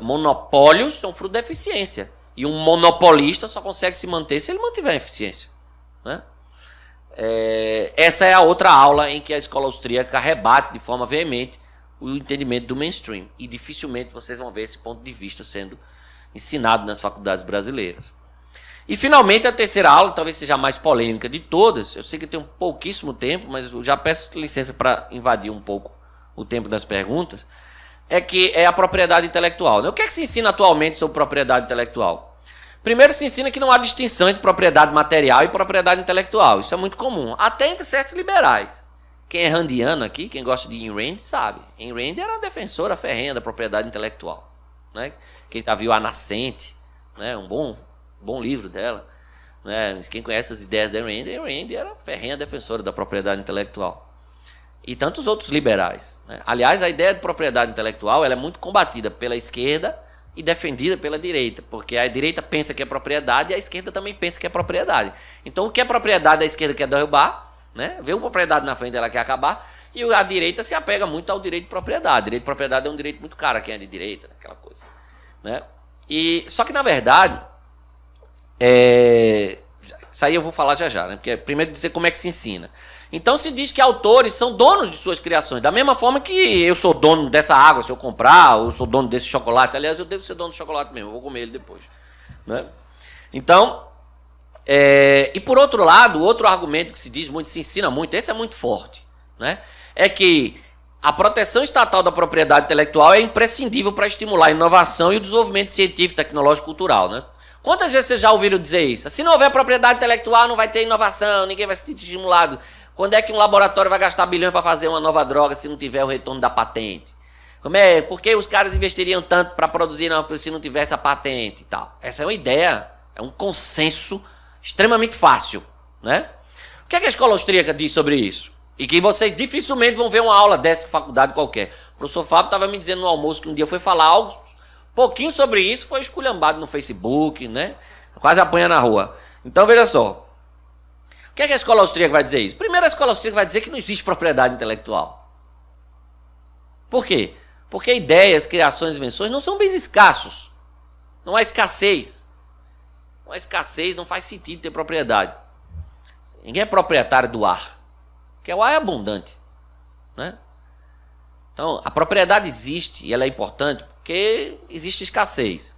Monopólios são fruto da eficiência. E um monopolista só consegue se manter se ele mantiver a eficiência, né? Essa é a outra aula em que a escola austríaca rebate de forma veemente o entendimento do mainstream. E dificilmente vocês vão ver esse ponto de vista sendo ensinado nas faculdades brasileiras. E finalmente a terceira aula, talvez seja a mais polêmica de todas. Eu sei que eu tenho pouquíssimo tempo, mas eu já peço licença para invadir um pouco o tempo das perguntas. É a propriedade intelectual, né? O que é que se ensina atualmente sobre propriedade intelectual? Primeiro se ensina que não há distinção entre propriedade material e propriedade intelectual. Isso é muito comum, até entre certos liberais. Quem é randiano aqui, quem gosta de Ayn Rand, sabe. Ayn Rand era a defensora ferrenha da propriedade intelectual, né? Quem já viu A Nascente, né? Um bom livro dela, né? Quem conhece as ideias da Ayn Rand era a ferrenha defensora da propriedade intelectual. E tantos outros liberais, né? Aliás, a ideia de propriedade intelectual ela é muito combatida pela esquerda e defendida pela direita, porque a direita pensa que é propriedade e a esquerda também pensa que é propriedade. Então, o que é propriedade, a esquerda quer derrubar, né? Vê uma propriedade na frente, ela quer acabar, e a direita se apega muito ao direito de propriedade. Direito de propriedade é um direito muito caro a quem é de direita, aquela coisa, né? Só que, na verdade, isso aí eu vou falar já, né? Porque primeiro dizer como é que se ensina. Então se diz que autores são donos de suas criações, da mesma forma que eu sou dono dessa água se eu comprar, ou eu sou dono desse chocolate. Aliás, eu devo ser dono do chocolate mesmo, eu vou comer ele depois, né? Então, e por outro lado, outro argumento que se diz muito, se ensina muito, esse é muito forte, né? É que a proteção estatal da propriedade intelectual é imprescindível para estimular a inovação e o desenvolvimento científico, tecnológico e cultural, né? Quantas vezes vocês já ouviram dizer isso? Se não houver propriedade intelectual, não vai ter inovação, ninguém vai se sentir estimulado. Quando é que um laboratório vai gastar bilhões para fazer uma nova droga se não tiver o retorno da patente? Por que os caras investiriam tanto para produzir se não tivesse a patente e tal? Essa é uma ideia, é um consenso extremamente fácil, né? O que é que a escola austríaca diz sobre isso? E que vocês dificilmente vão ver uma aula dessa em faculdade qualquer. O professor Fábio estava me dizendo no almoço que um dia foi falar algo pouquinho sobre isso, foi esculhambado no Facebook, né? Quase apanha na rua. Então, veja só. O que é que a escola austríaca vai dizer isso? Primeiro, a escola austríaca vai dizer que não existe propriedade intelectual. Por quê? Porque ideias, criações, invenções não são bens escassos. Não há escassez. Não há escassez, não faz sentido ter propriedade. Ninguém é proprietário do ar. Porque o ar é abundante, né? Então, a propriedade existe e ela é importante porque existe escassez.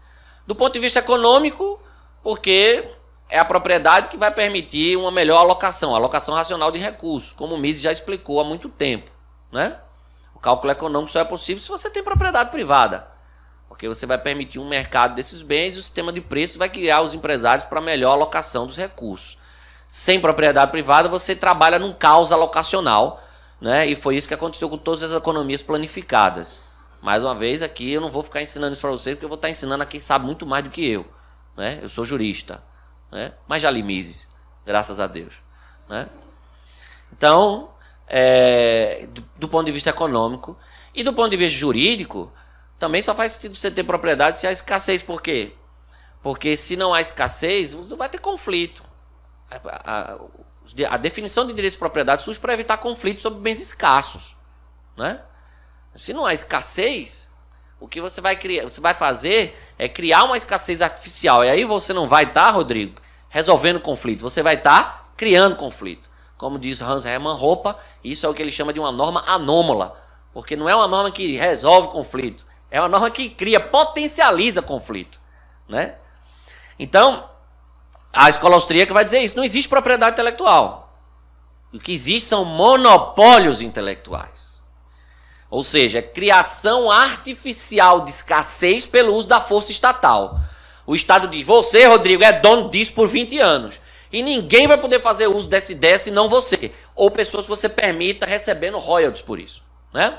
Do ponto de vista econômico, porque é a propriedade que vai permitir uma melhor alocação racional de recursos, como o Mises já explicou há muito tempo, né? O cálculo econômico só é possível se você tem propriedade privada. Porque você vai permitir um mercado desses bens e o sistema de preços vai criar os empresários para melhor alocação dos recursos. Sem propriedade privada, você trabalha num caos alocacional, né? E foi isso que aconteceu com todas as economias planificadas. Mais uma vez, aqui eu não vou ficar ensinando isso para vocês, porque eu vou estar ensinando a quem sabe muito mais do que eu. Né? Eu sou jurista, né? Mas já li Mises, graças a Deus. Né? Então, do ponto de vista econômico e do ponto de vista jurídico, também só faz sentido você ter propriedade se há escassez. Por quê? Porque se não há escassez, não vai ter conflito. A definição de direitos de propriedade surge para evitar conflitos sobre bens escassos. Né? Se não há escassez, o que você vai fazer é criar uma escassez artificial. E aí você não vai estar, Rodrigo, resolvendo conflitos. Você vai estar criando conflito. Como diz Hans Hermann Hoppe, isso é o que ele chama de uma norma anômala. Porque não é uma norma que resolve conflito. É uma norma que potencializa conflito. Né? Então, a escola austríaca vai dizer isso. Não existe propriedade intelectual. O que existe são monopólios intelectuais. Ou seja, criação artificial de escassez pelo uso da força estatal. O Estado diz, você, Rodrigo, é dono disso por 20 anos. E ninguém vai poder fazer uso dessa ideia senão você. Ou pessoas que você permita recebendo royalties por isso. Né?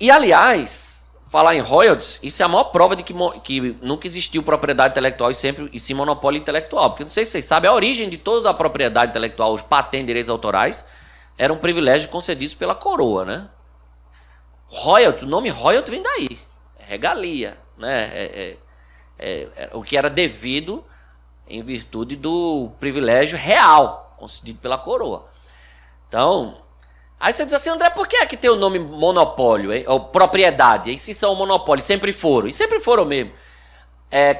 E, aliás, falar em royalties, isso é a maior prova de que nunca existiu propriedade intelectual e sim monopólio intelectual. Porque não sei se vocês sabem, a origem de toda a propriedade intelectual, os patentes, direitos autorais, eram privilégios concedidos pela coroa. Né? Royalty, o nome royalty vem daí. É regalia. Né? O que era devido em virtude do privilégio real concedido pela coroa. Então, aí você diz assim, André, por que é que tem o nome monopólio, hein? Ou propriedade? E se são monopólio, sempre foram. E sempre foram mesmo.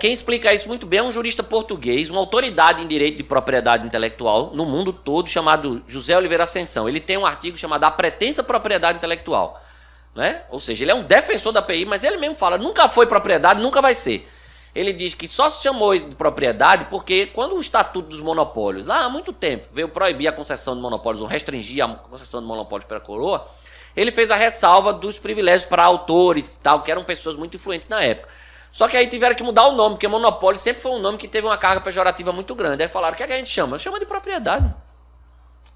Quem explica isso muito bem é um jurista português, uma autoridade em direito de propriedade intelectual no mundo todo, chamado José Oliveira Ascensão. Ele tem um artigo chamado A Pretensa Propriedade Intelectual. Né? Ou seja, ele é um defensor da PI, mas ele mesmo fala, nunca foi propriedade, nunca vai ser. Ele diz que só se chamou de propriedade porque quando o Estatuto dos Monopólios, lá há muito tempo, veio proibir a concessão de monopólios, ou restringir a concessão de monopólios pela coroa, ele fez a ressalva dos privilégios para autores, tal, que eram pessoas muito influentes na época. Só que aí tiveram que mudar o nome, porque monopólio sempre foi um nome que teve uma carga pejorativa muito grande. Aí falaram, o que é que a gente chama? Chama de propriedade.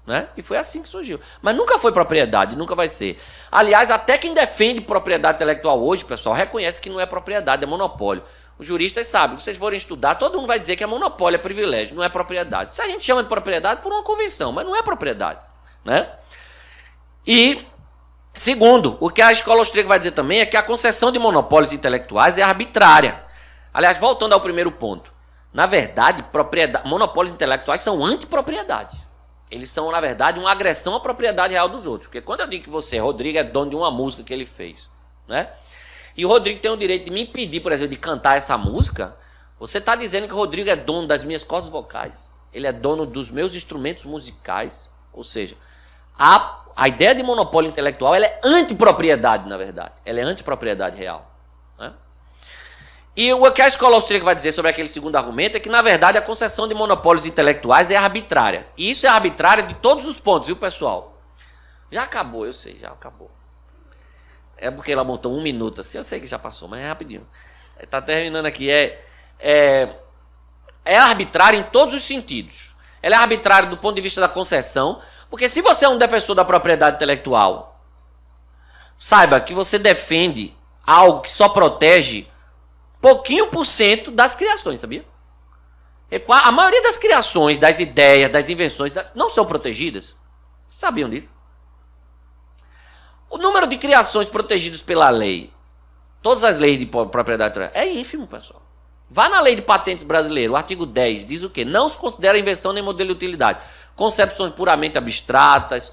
Né? E foi assim que surgiu. Mas nunca foi propriedade, nunca vai ser. Aliás, até quem defende propriedade intelectual hoje, pessoal, reconhece que não é propriedade, é monopólio. Os juristas sabem, se vocês forem estudar, todo mundo vai dizer que é monopólio, é privilégio, não é propriedade. Se a gente chama de propriedade por uma convenção, mas não é propriedade. Né? E, segundo, o que a escola austríaca vai dizer também é que a concessão de monopólios intelectuais é arbitrária. Aliás, voltando ao primeiro ponto, na verdade, monopólios intelectuais são antipropriedade. Eles são, na verdade, uma agressão à propriedade real dos outros. Porque quando eu digo que você, Rodrigo, é dono de uma música que ele fez, né? E o Rodrigo tem o direito de me impedir, por exemplo, de cantar essa música, você está dizendo que o Rodrigo é dono das minhas cordas vocais, ele é dono dos meus instrumentos musicais, ou seja, a ideia de monopólio intelectual ela é antipropriedade, na verdade, ela é antipropriedade real. Né? E o que a escola austríaca vai dizer sobre aquele segundo argumento é que, na verdade, a concessão de monopólios intelectuais é arbitrária. E isso é arbitrário de todos os pontos, viu, pessoal? Já acabou, eu sei, já acabou. É porque ela botou 1 minuto assim, eu sei que já passou, mas é rapidinho. Está terminando aqui. É arbitrária em todos os sentidos. Ela é arbitrária do ponto de vista da concessão, porque se você é um defensor da propriedade intelectual, saiba que você defende algo que só protege pouquinho por cento das criações, sabia? A maioria das criações, das ideias, das invenções, não são protegidas. Vocês sabiam disso? O número de criações protegidas pela lei, todas as leis de propriedade intelectual, é ínfimo, pessoal. Vá na lei de patentes brasileira, o artigo 10 diz o quê? Não se considera invenção nem modelo de utilidade. Concepções puramente abstratas,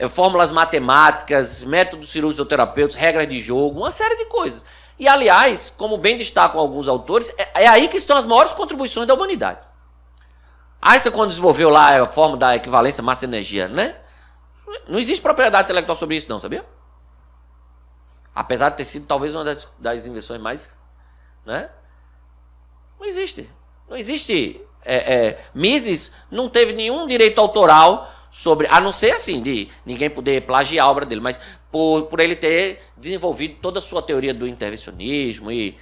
fórmulas matemáticas, métodos cirúrgicos ou terapêuticos, regras de jogo, uma série de coisas. E, aliás, como bem destacam alguns autores, é aí que estão as maiores contribuições da humanidade. Einstein, quando desenvolveu lá a fórmula da equivalência massa-energia, né? Não existe propriedade intelectual sobre isso não, sabia? Apesar de ter sido talvez uma das invenções mais... Né? Não existe. Não existe. Mises não teve nenhum direito autoral sobre, a não ser assim, de ninguém poder plagiar a obra dele, mas por ele ter desenvolvido toda a sua teoria do intervencionismo e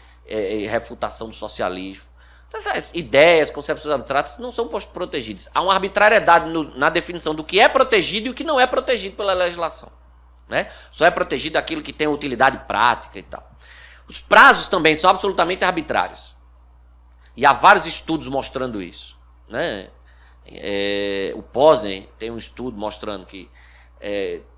refutação do socialismo. Então, essas ideias, concepções abstratas não são protegidas. Há uma arbitrariedade na definição do que é protegido e o que não é protegido pela legislação. Né? Só é protegido aquilo que tem utilidade prática e tal. Os prazos também são absolutamente arbitrários. E há vários estudos mostrando isso. Né? O Posner tem um estudo mostrando que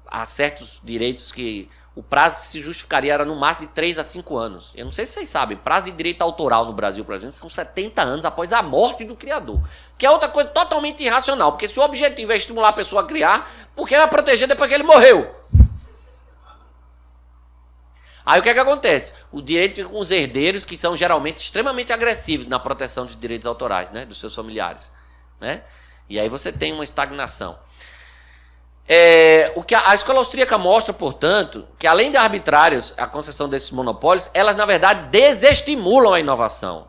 há certos direitos que o prazo que se justificaria era no máximo de 3 a 5 anos. Eu não sei se vocês sabem, prazo de direito autoral no Brasil, por exemplo, são 70 anos após a morte do criador. Que é outra coisa totalmente irracional, porque se o objetivo é estimular a pessoa a criar, por que vai proteger depois que ele morreu? Aí o que é que acontece? O direito fica com os herdeiros, que são geralmente extremamente agressivos na proteção de direitos autorais, né, dos seus familiares. Né? E aí você tem uma estagnação. O que a escola austríaca mostra, portanto, que além de arbitrários, a concessão desses monopólios, elas na verdade desestimulam a inovação.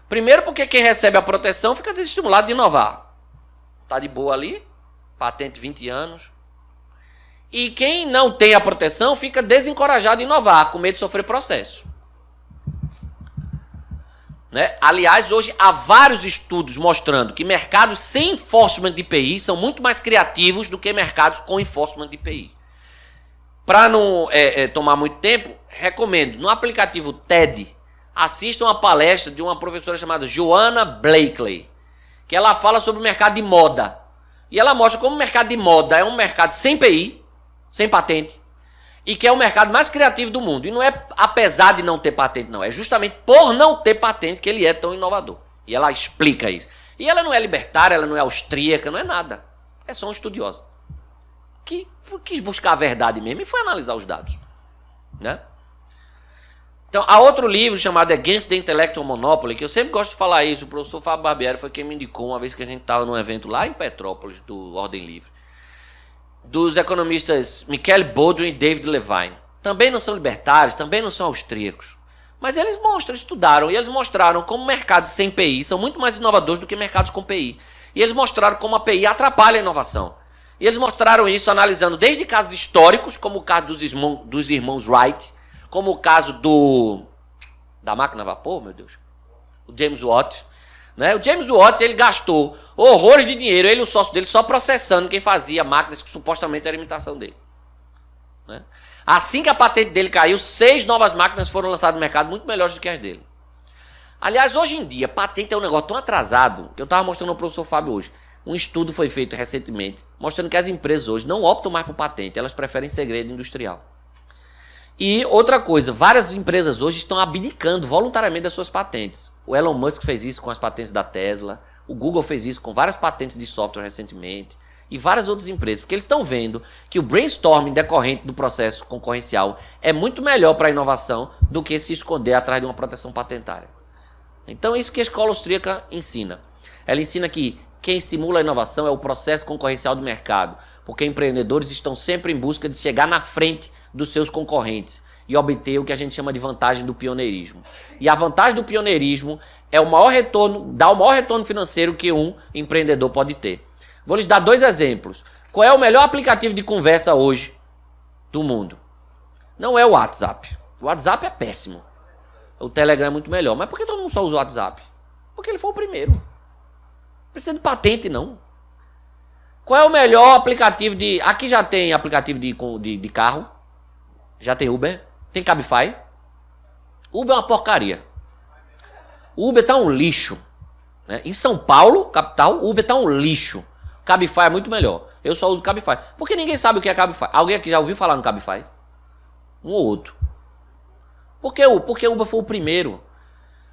Primeiro porque quem recebe a proteção fica desestimulado de inovar. Está de boa ali, patente 20 anos. E quem não tem a proteção fica desencorajado de inovar, com medo de sofrer processo. Né? Aliás, hoje há vários estudos mostrando que mercados sem enforcement de IPI são muito mais criativos do que mercados com enforcement de IPI. Para não tomar muito tempo, recomendo, no aplicativo TED, assistam uma palestra de uma professora chamada Joanna Blakely, que ela fala sobre o mercado de moda. E ela mostra como o mercado de moda é um mercado sem IPI, sem patente, e que é o mercado mais criativo do mundo. E não é apesar de não ter patente, não. É justamente por não ter patente que ele é tão inovador. E ela explica isso. E ela não é libertária, ela não é austríaca, não é nada. É só uma estudiosa. Que quis buscar a verdade mesmo e foi analisar os dados. Né? Então, há outro livro chamado Against the Intellectual Monopoly, que eu sempre gosto de falar isso. O professor Fábio Barbieri foi quem me indicou uma vez que a gente estava num evento lá em Petrópolis, do Ordem Livre. Dos economistas Michele Baldwin e David Levine. Também não são libertários, também não são austríacos. Mas eles estudaram e eles mostraram como mercados sem PI são muito mais inovadores do que mercados com PI. E eles mostraram como a PI atrapalha a inovação. E eles mostraram isso analisando desde casos históricos, como o caso dos irmãos Wright, como o caso da máquina a vapor, meu Deus, o James Watt. Né? O James Watt, ele gastou horrores de dinheiro, ele e o sócio dele, só processando quem fazia máquinas que supostamente era imitação dele. Né? Assim que a patente dele caiu, 6 novas máquinas foram lançadas no mercado, muito melhores do que as dele. Aliás, hoje em dia, patente é um negócio tão atrasado, que eu estava mostrando ao professor Fábio hoje. Um estudo foi feito recentemente, mostrando que as empresas hoje não optam mais por patente, elas preferem segredo industrial. E outra coisa, várias empresas hoje estão abdicando voluntariamente das suas patentes. O Elon Musk fez isso com as patentes da Tesla, o Google fez isso com várias patentes de software recentemente, e várias outras empresas, porque eles estão vendo que o brainstorming decorrente do processo concorrencial é muito melhor para a inovação do que se esconder atrás de uma proteção patentária. Então é isso que a escola austríaca ensina. Ela ensina que quem estimula a inovação é o processo concorrencial do mercado, porque empreendedores estão sempre em busca de chegar na frente dos seus concorrentes e obter o que a gente chama de vantagem do pioneirismo. E a vantagem do pioneirismo é o maior retorno, dá o maior retorno financeiro que um empreendedor pode ter. Vou lhes dar 2 exemplos. Qual é o melhor aplicativo de conversa hoje do mundo? Não é o WhatsApp. O WhatsApp é péssimo. O Telegram é muito melhor. Mas por que todo mundo só usa o WhatsApp? Porque ele foi o primeiro. Não precisa de patente, não. Qual é o melhor aplicativo de... Aqui já tem aplicativo de carro. Já tem Uber. Tem Cabify. Uber é uma porcaria. Uber tá um lixo. Né? Em São Paulo, capital, Uber tá um lixo. Cabify é muito melhor. Eu só uso Cabify. Porque ninguém sabe o que é Cabify. Alguém aqui já ouviu falar no Cabify? Um ou outro. Porque o Uber foi o primeiro.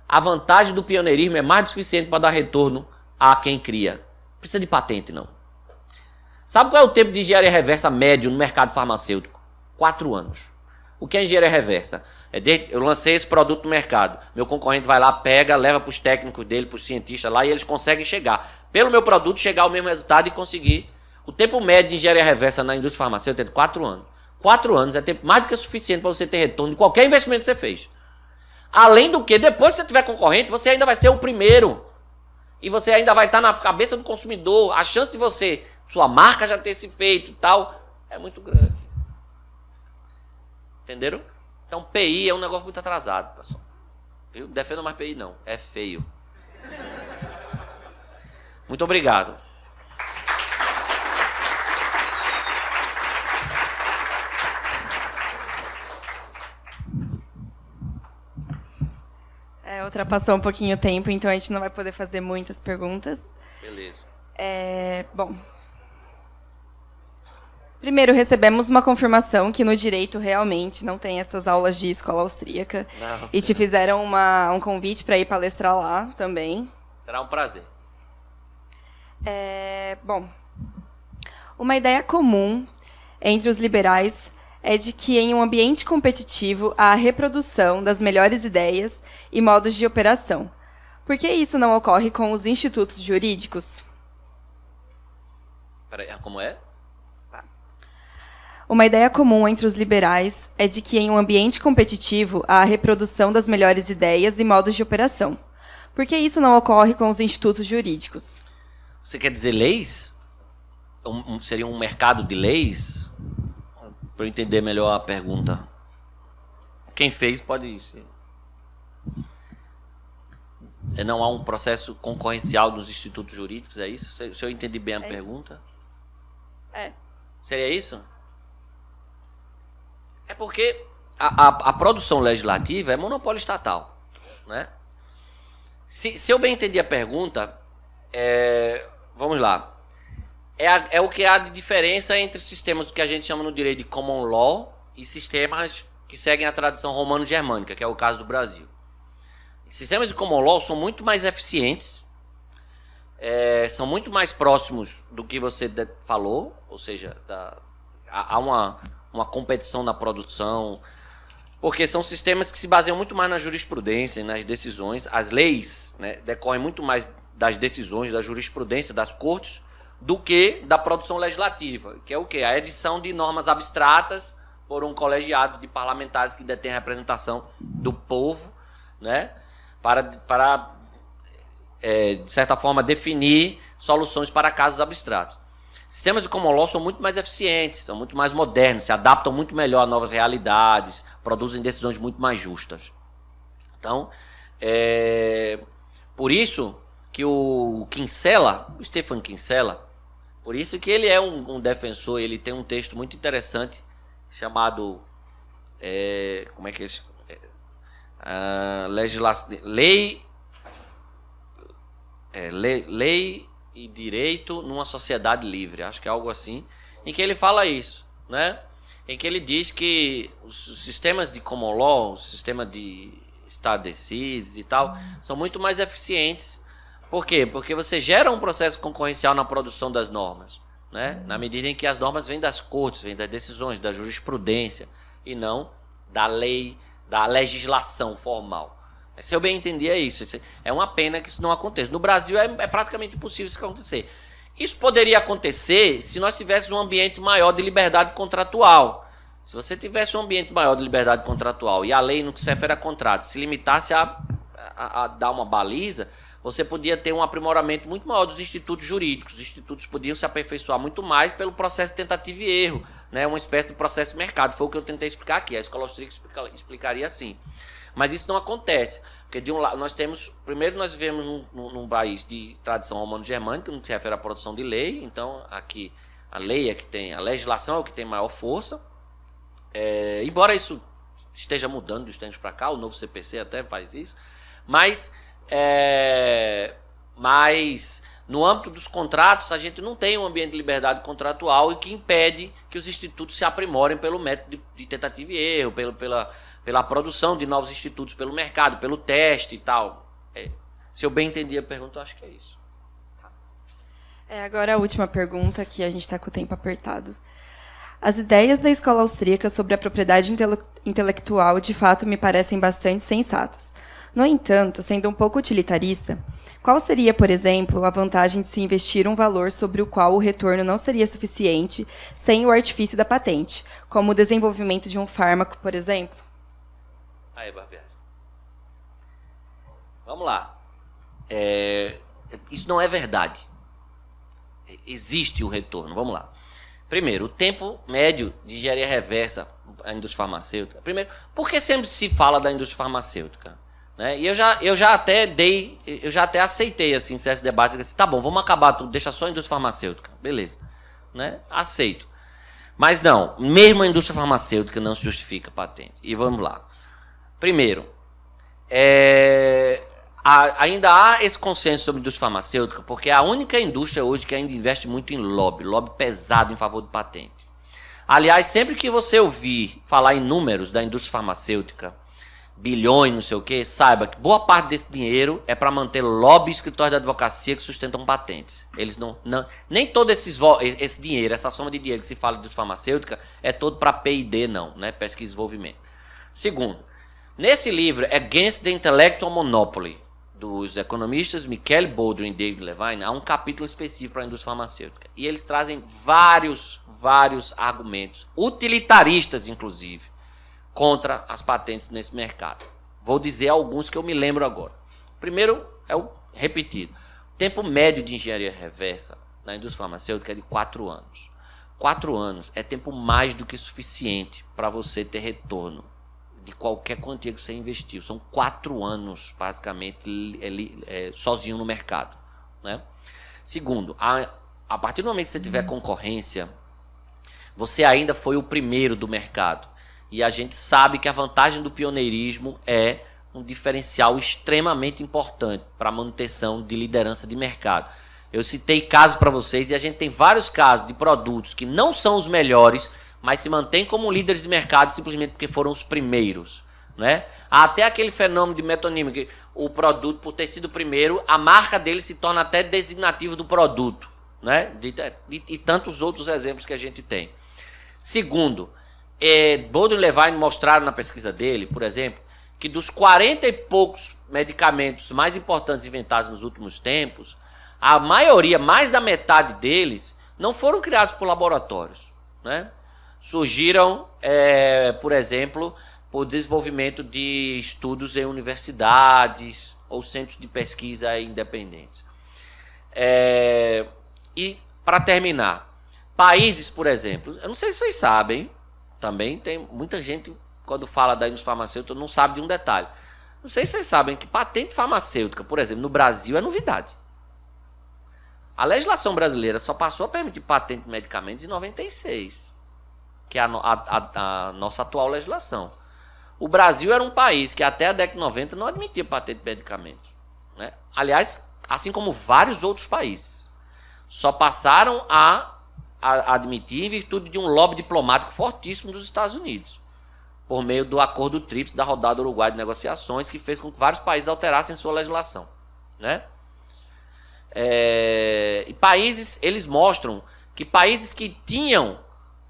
A vantagem do pioneirismo é mais do que suficiente para dar retorno a quem cria. Não precisa de patente, não. Sabe qual é o tempo de engenharia reversa médio no mercado farmacêutico? 4 anos. O que é engenharia reversa? Eu lancei esse produto no mercado. Meu concorrente vai lá, pega, leva para os técnicos dele, para os cientistas lá, e eles conseguem chegar. Pelo meu produto, chegar ao mesmo resultado e conseguir. O tempo médio de engenharia reversa na indústria farmacêutica é de 4 anos. 4 anos é tempo mais do que suficiente para você ter retorno de qualquer investimento que você fez. Além do que, depois que você tiver concorrente, você ainda vai ser o primeiro. E você ainda vai estar na cabeça do consumidor. A chance de você sua marca já ter se feito e tal, é muito grande. Entenderam? Então, PI é um negócio muito atrasado, pessoal. Eu defendo mais PI, não. É feio. Muito obrigado. Ultrapassou um pouquinho o tempo, então a gente não vai poder fazer muitas perguntas. Beleza. Bom. Primeiro, recebemos uma confirmação que no direito realmente não tem essas aulas de escola austríaca. Não. E te fizeram um convite para ir palestrar lá também. Será um prazer. Bom, uma ideia comum entre os liberais é de que em um ambiente competitivo há a reprodução das melhores ideias e modos de operação. Por que isso não ocorre com os institutos jurídicos? Peraí, como é? Uma ideia comum entre os liberais é de que em um ambiente competitivo há a reprodução das melhores ideias e modos de operação. Por que isso não ocorre com os institutos jurídicos? Você quer dizer leis? Seria um mercado de leis? Para eu entender melhor a pergunta. Quem fez pode ir. Não há um processo concorrencial dos institutos jurídicos, é isso? Se eu entendi bem a pergunta? Seria isso? É porque a produção legislativa é monopólio estatal, né? Se eu bem entendi a pergunta, vamos lá. É o que há de diferença entre sistemas que a gente chama no direito de common law e sistemas que seguem a tradição romano-germânica, que é o caso do Brasil. Sistemas de common law são muito mais eficientes, são muito mais próximos do que você falou, ou seja, há uma competição na produção, porque são sistemas que se baseiam muito mais na jurisprudência, nas decisões. As leis, né, decorrem muito mais das decisões, da jurisprudência, das cortes, do que da produção legislativa, que é o quê? A edição de normas abstratas por um colegiado de parlamentares que detém a representação do povo, né, para de certa forma, definir soluções para casos abstratos. Sistemas de common law são muito mais eficientes, são muito mais modernos, se adaptam muito melhor a novas realidades, produzem decisões muito mais justas. Então, por isso que o Kinsella, o Stephen Kinsella, por isso que ele é um defensor, ele tem um texto muito interessante chamado como é que Lei e Direito numa Sociedade Livre, acho que é algo assim, em que ele fala isso, né? Em que ele diz que os sistemas de common law, o sistema de stare decisis e tal, são muito mais eficientes. Por quê? Porque você gera um processo concorrencial na produção das normas, né? Na medida em que as normas vêm das cortes, vêm das decisões, da jurisprudência, e não da lei, da legislação formal. Se eu bem entendi, é isso. É uma pena que isso não aconteça. No Brasil é praticamente impossível isso acontecer. Isso poderia acontecer se nós tivéssemos um ambiente maior de liberdade contratual. Se você tivesse um ambiente maior de liberdade contratual e a lei no que se refere a contrato se limitasse a dar uma baliza, você podia ter um aprimoramento muito maior dos institutos jurídicos. Os institutos podiam se aperfeiçoar muito mais pelo processo de tentativa e erro, né? Uma espécie de processo de mercado. Foi o que eu tentei explicar aqui. A escola austríaca explicaria assim. Mas isso não acontece. Porque de um lado nós temos... Primeiro nós vivemos num país de tradição romano-germânica, no que se refere à produção de lei. Então aqui a lei é que tem... A legislação é o que tem maior força. Embora isso esteja mudando dos tempos para cá, o novo CPC até faz isso. Mas no âmbito dos contratos, a gente não tem um ambiente de liberdade contratual e que impede que os institutos se aprimorem pelo método de tentativa e erro, pela produção de novos institutos pelo mercado, pelo teste e tal. Se eu bem entendi a pergunta, eu acho que é isso. Agora a última pergunta, que a gente está com o tempo apertado. As ideias da escola austríaca sobre a propriedade intelectual, de fato, me parecem bastante sensatas. No entanto, sendo um pouco utilitarista, qual seria, por exemplo, a vantagem de se investir um valor sobre o qual o retorno não seria suficiente sem o artifício da patente, como o desenvolvimento de um fármaco, por exemplo? Aí, Barbieri. Vamos lá. Isso não é verdade. existe o retorno. Vamos lá. Primeiro, o tempo médio de engenharia reversa à indústria farmacêutica. Primeiro, por que sempre se fala da indústria farmacêutica? Né? E eu já até aceitei assim, certos debates, assim, tá bom, vamos acabar tudo, deixa só a indústria farmacêutica. Beleza. Né? Aceito. Mas não, mesmo a indústria farmacêutica não se justifica patente. E vamos lá. Primeiro, ainda há esse consenso sobre a indústria farmacêutica, porque é a única indústria hoje que ainda investe muito em lobby pesado em favor de patente. Aliás, sempre que você ouvir falar em números da indústria farmacêutica, bilhões, não sei o que, saiba que boa parte desse dinheiro é para manter lobby e escritórios de advocacia que sustentam patentes. Eles nem todo esse dinheiro, essa soma de dinheiro que se fala de indústria farmacêutica é todo para P&D não, né? Pesquisa e desenvolvimento. Segundo, nesse livro, Against the Intellectual Monopoly, dos economistas Michele Baldwin e David Levine, há um capítulo específico para a indústria farmacêutica. E eles trazem vários argumentos, utilitaristas inclusive, contra as patentes nesse mercado. Vou dizer alguns que eu me lembro agora. Primeiro, é o repetido. O tempo médio de engenharia reversa na indústria farmacêutica é de 4 anos. 4 anos é tempo mais do que suficiente para você ter retorno de qualquer quantia que você investiu. São 4 anos, basicamente, sozinho no mercado. Né? Segundo, a partir do momento que você tiver concorrência, você ainda foi o primeiro do mercado. E a gente sabe que a vantagem do pioneirismo é um diferencial extremamente importante para a manutenção de liderança de mercado. Eu citei casos para vocês e a gente tem vários casos de produtos que não são os melhores, mas se mantêm como líderes de mercado simplesmente porque foram os primeiros. Né? Há até aquele fenômeno de metonímia, que o produto, por ter sido o primeiro, a marca dele se torna até designativo do produto. Né? E tantos outros exemplos que a gente tem. Segundo, Baldwin e Levine mostraram na pesquisa dele, por exemplo, que dos 40 e poucos medicamentos mais importantes inventados nos últimos tempos, a maioria, mais da metade deles, não foram criados por laboratórios. Né? Surgiram, por exemplo, por desenvolvimento de estudos em universidades ou centros de pesquisa independentes. E, para terminar, países, por exemplo, eu não sei se vocês sabem, também tem muita gente, quando fala da indústria farmacêutica, não sabe de um detalhe. Não sei se vocês sabem que patente farmacêutica, por exemplo, no Brasil é novidade. A legislação brasileira só passou a permitir patente de medicamentos em 96, que é a nossa atual legislação. O Brasil era um país que até a década de 90 não admitia patente de medicamentos. Né? Aliás, assim como vários outros países. Só passaram a admitir em virtude de um lobby diplomático fortíssimo dos Estados Unidos, por meio do acordo TRIPS, da rodada uruguaia de negociações, que fez com que vários países alterassem sua legislação. Né? E países, eles mostram que países que tinham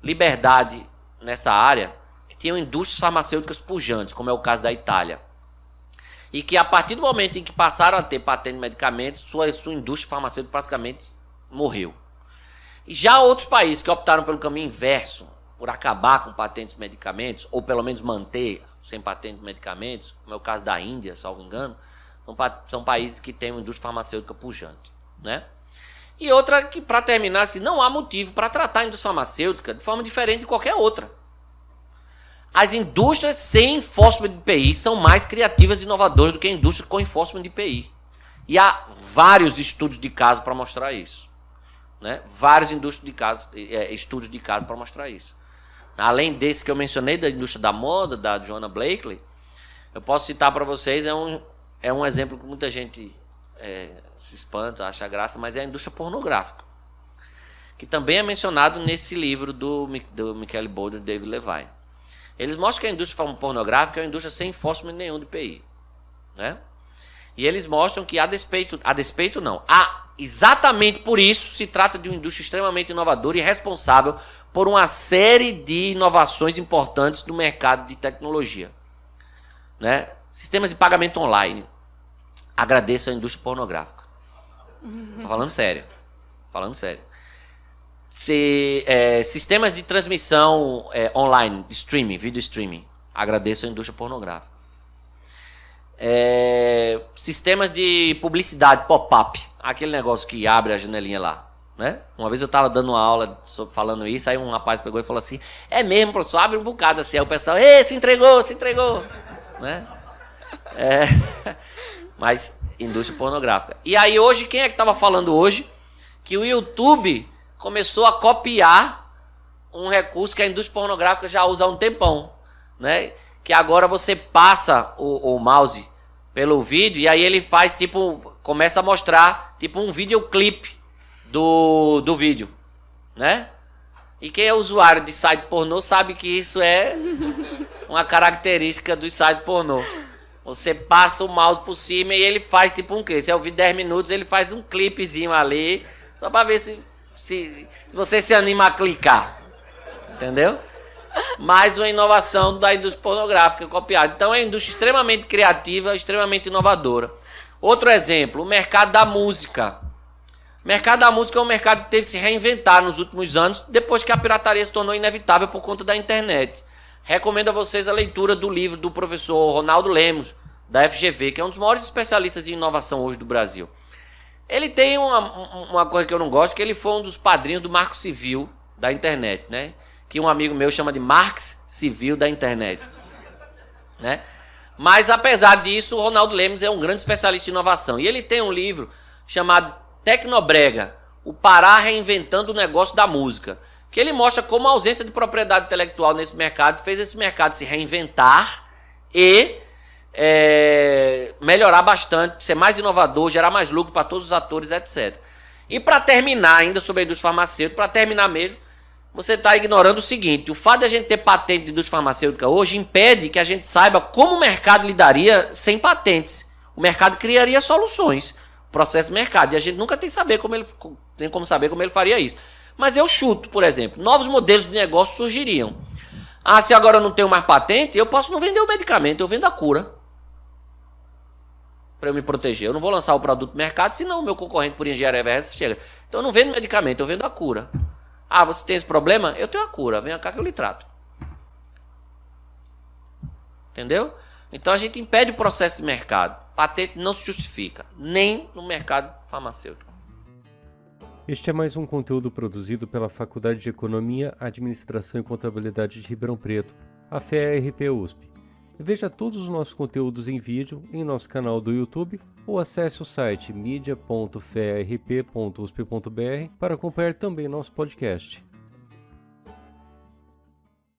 liberdade nessa área tinham indústrias farmacêuticas pujantes, como é o caso da Itália. E que a partir do momento em que passaram a ter patente de medicamentos, sua indústria farmacêutica praticamente morreu. E já outros países que optaram pelo caminho inverso, por acabar com patentes de medicamentos, ou pelo menos manter sem patente de medicamentos, como é o caso da Índia, salvo engano, são países que têm uma indústria farmacêutica pujante. Né? E outra que, para terminar, assim, não há motivo para tratar a indústria farmacêutica de forma diferente de qualquer outra. As indústrias sem enforcement de IPI são mais criativas e inovadoras do que a indústria com enforcement de IPI. E há vários estudos de caso para mostrar isso. Né? Vários estudos de caso para mostrar isso. Além desse que eu mencionei, da indústria da moda, da Joanna Blakely, eu posso citar para vocês, é um exemplo que muita gente se espanta, acha graça, mas é a indústria pornográfica, que também é mencionado nesse livro do Michele Baldwin e David Levine. Eles mostram que a indústria pornográfica é uma indústria sem enforcement nenhum de IPI. Né? E eles mostram que, exatamente por isso, se trata de uma indústria extremamente inovadora e responsável por uma série de inovações importantes no mercado de tecnologia. Né? Sistemas de pagamento online. Agradeço a indústria pornográfica. Estou falando sério. Sistemas de transmissão online, streaming, vídeo streaming. Agradeço a indústria pornográfica. Sistemas de publicidade pop-up, aquele negócio que abre a janelinha lá. né? Uma vez eu estava dando uma aula falando isso, aí um rapaz pegou e falou assim, é mesmo, professor, abre um bocado assim, aí o pessoal, se entregou, né? Mas indústria pornográfica. E aí hoje, quem é que estava falando hoje que o YouTube começou a copiar um recurso que a indústria pornográfica já usa há um tempão, né? Que agora você passa o mouse pelo vídeo e aí ele faz começa a mostrar um videoclipe do vídeo, né? E quem é usuário de site pornô sabe que isso é uma característica dos sites pornô. Você passa o mouse por cima e ele faz um quê? Se é o vídeo 10 minutos, ele faz um clipezinho ali, só para ver se você se anima a clicar. Entendeu? Mais uma inovação da indústria pornográfica copiada. Então é uma indústria extremamente criativa, extremamente inovadora. Outro exemplo, o mercado da música. O mercado da música é um mercado que teve que se reinventar nos últimos anos, depois que a pirataria se tornou inevitável por conta da internet. Recomendo a vocês a leitura do livro do professor Ronaldo Lemos, da FGV, que é um dos maiores especialistas em inovação hoje do Brasil. Ele tem uma coisa que eu não gosto, que ele foi um dos padrinhos do Marco Civil da internet, né? Que um amigo meu chama de Marx Civil da internet, né? Mas apesar disso, o Ronaldo Lemos é um grande especialista em inovação. E ele tem um livro chamado Tecnobrega, o Pará reinventando o negócio da música, que ele mostra como a ausência de propriedade intelectual nesse mercado fez esse mercado se reinventar e melhorar bastante, ser mais inovador, gerar mais lucro para todos os atores, etc. E para terminar, ainda sobre a indústria farmacêutica, para terminar mesmo, você está ignorando o seguinte, o fato de a gente ter patente de indústria farmacêutica hoje impede que a gente saiba como o mercado lidaria sem patentes. O mercado criaria soluções, processo de mercado, e a gente nunca tem como saber como ele faria isso. Mas eu chuto, por exemplo, novos modelos de negócio surgiriam. Se agora eu não tenho mais patente, eu posso não vender o medicamento, eu vendo a cura. Para eu me proteger. Eu não vou lançar o produto no mercado, senão o meu concorrente por engenharia reversa chega. Então eu não vendo medicamento, eu vendo a cura. Você tem esse problema? Eu tenho a cura, vem cá que eu lhe trato. Entendeu? Então a gente impede o processo de mercado. Patente não se justifica, nem no mercado farmacêutico. Este é mais um conteúdo produzido pela Faculdade de Economia, Administração e Contabilidade de Ribeirão Preto, a FEA-RP USP. Veja todos os nossos conteúdos em vídeo em nosso canal do YouTube ou acesse o site media.fearp.usp.br para acompanhar também nosso podcast.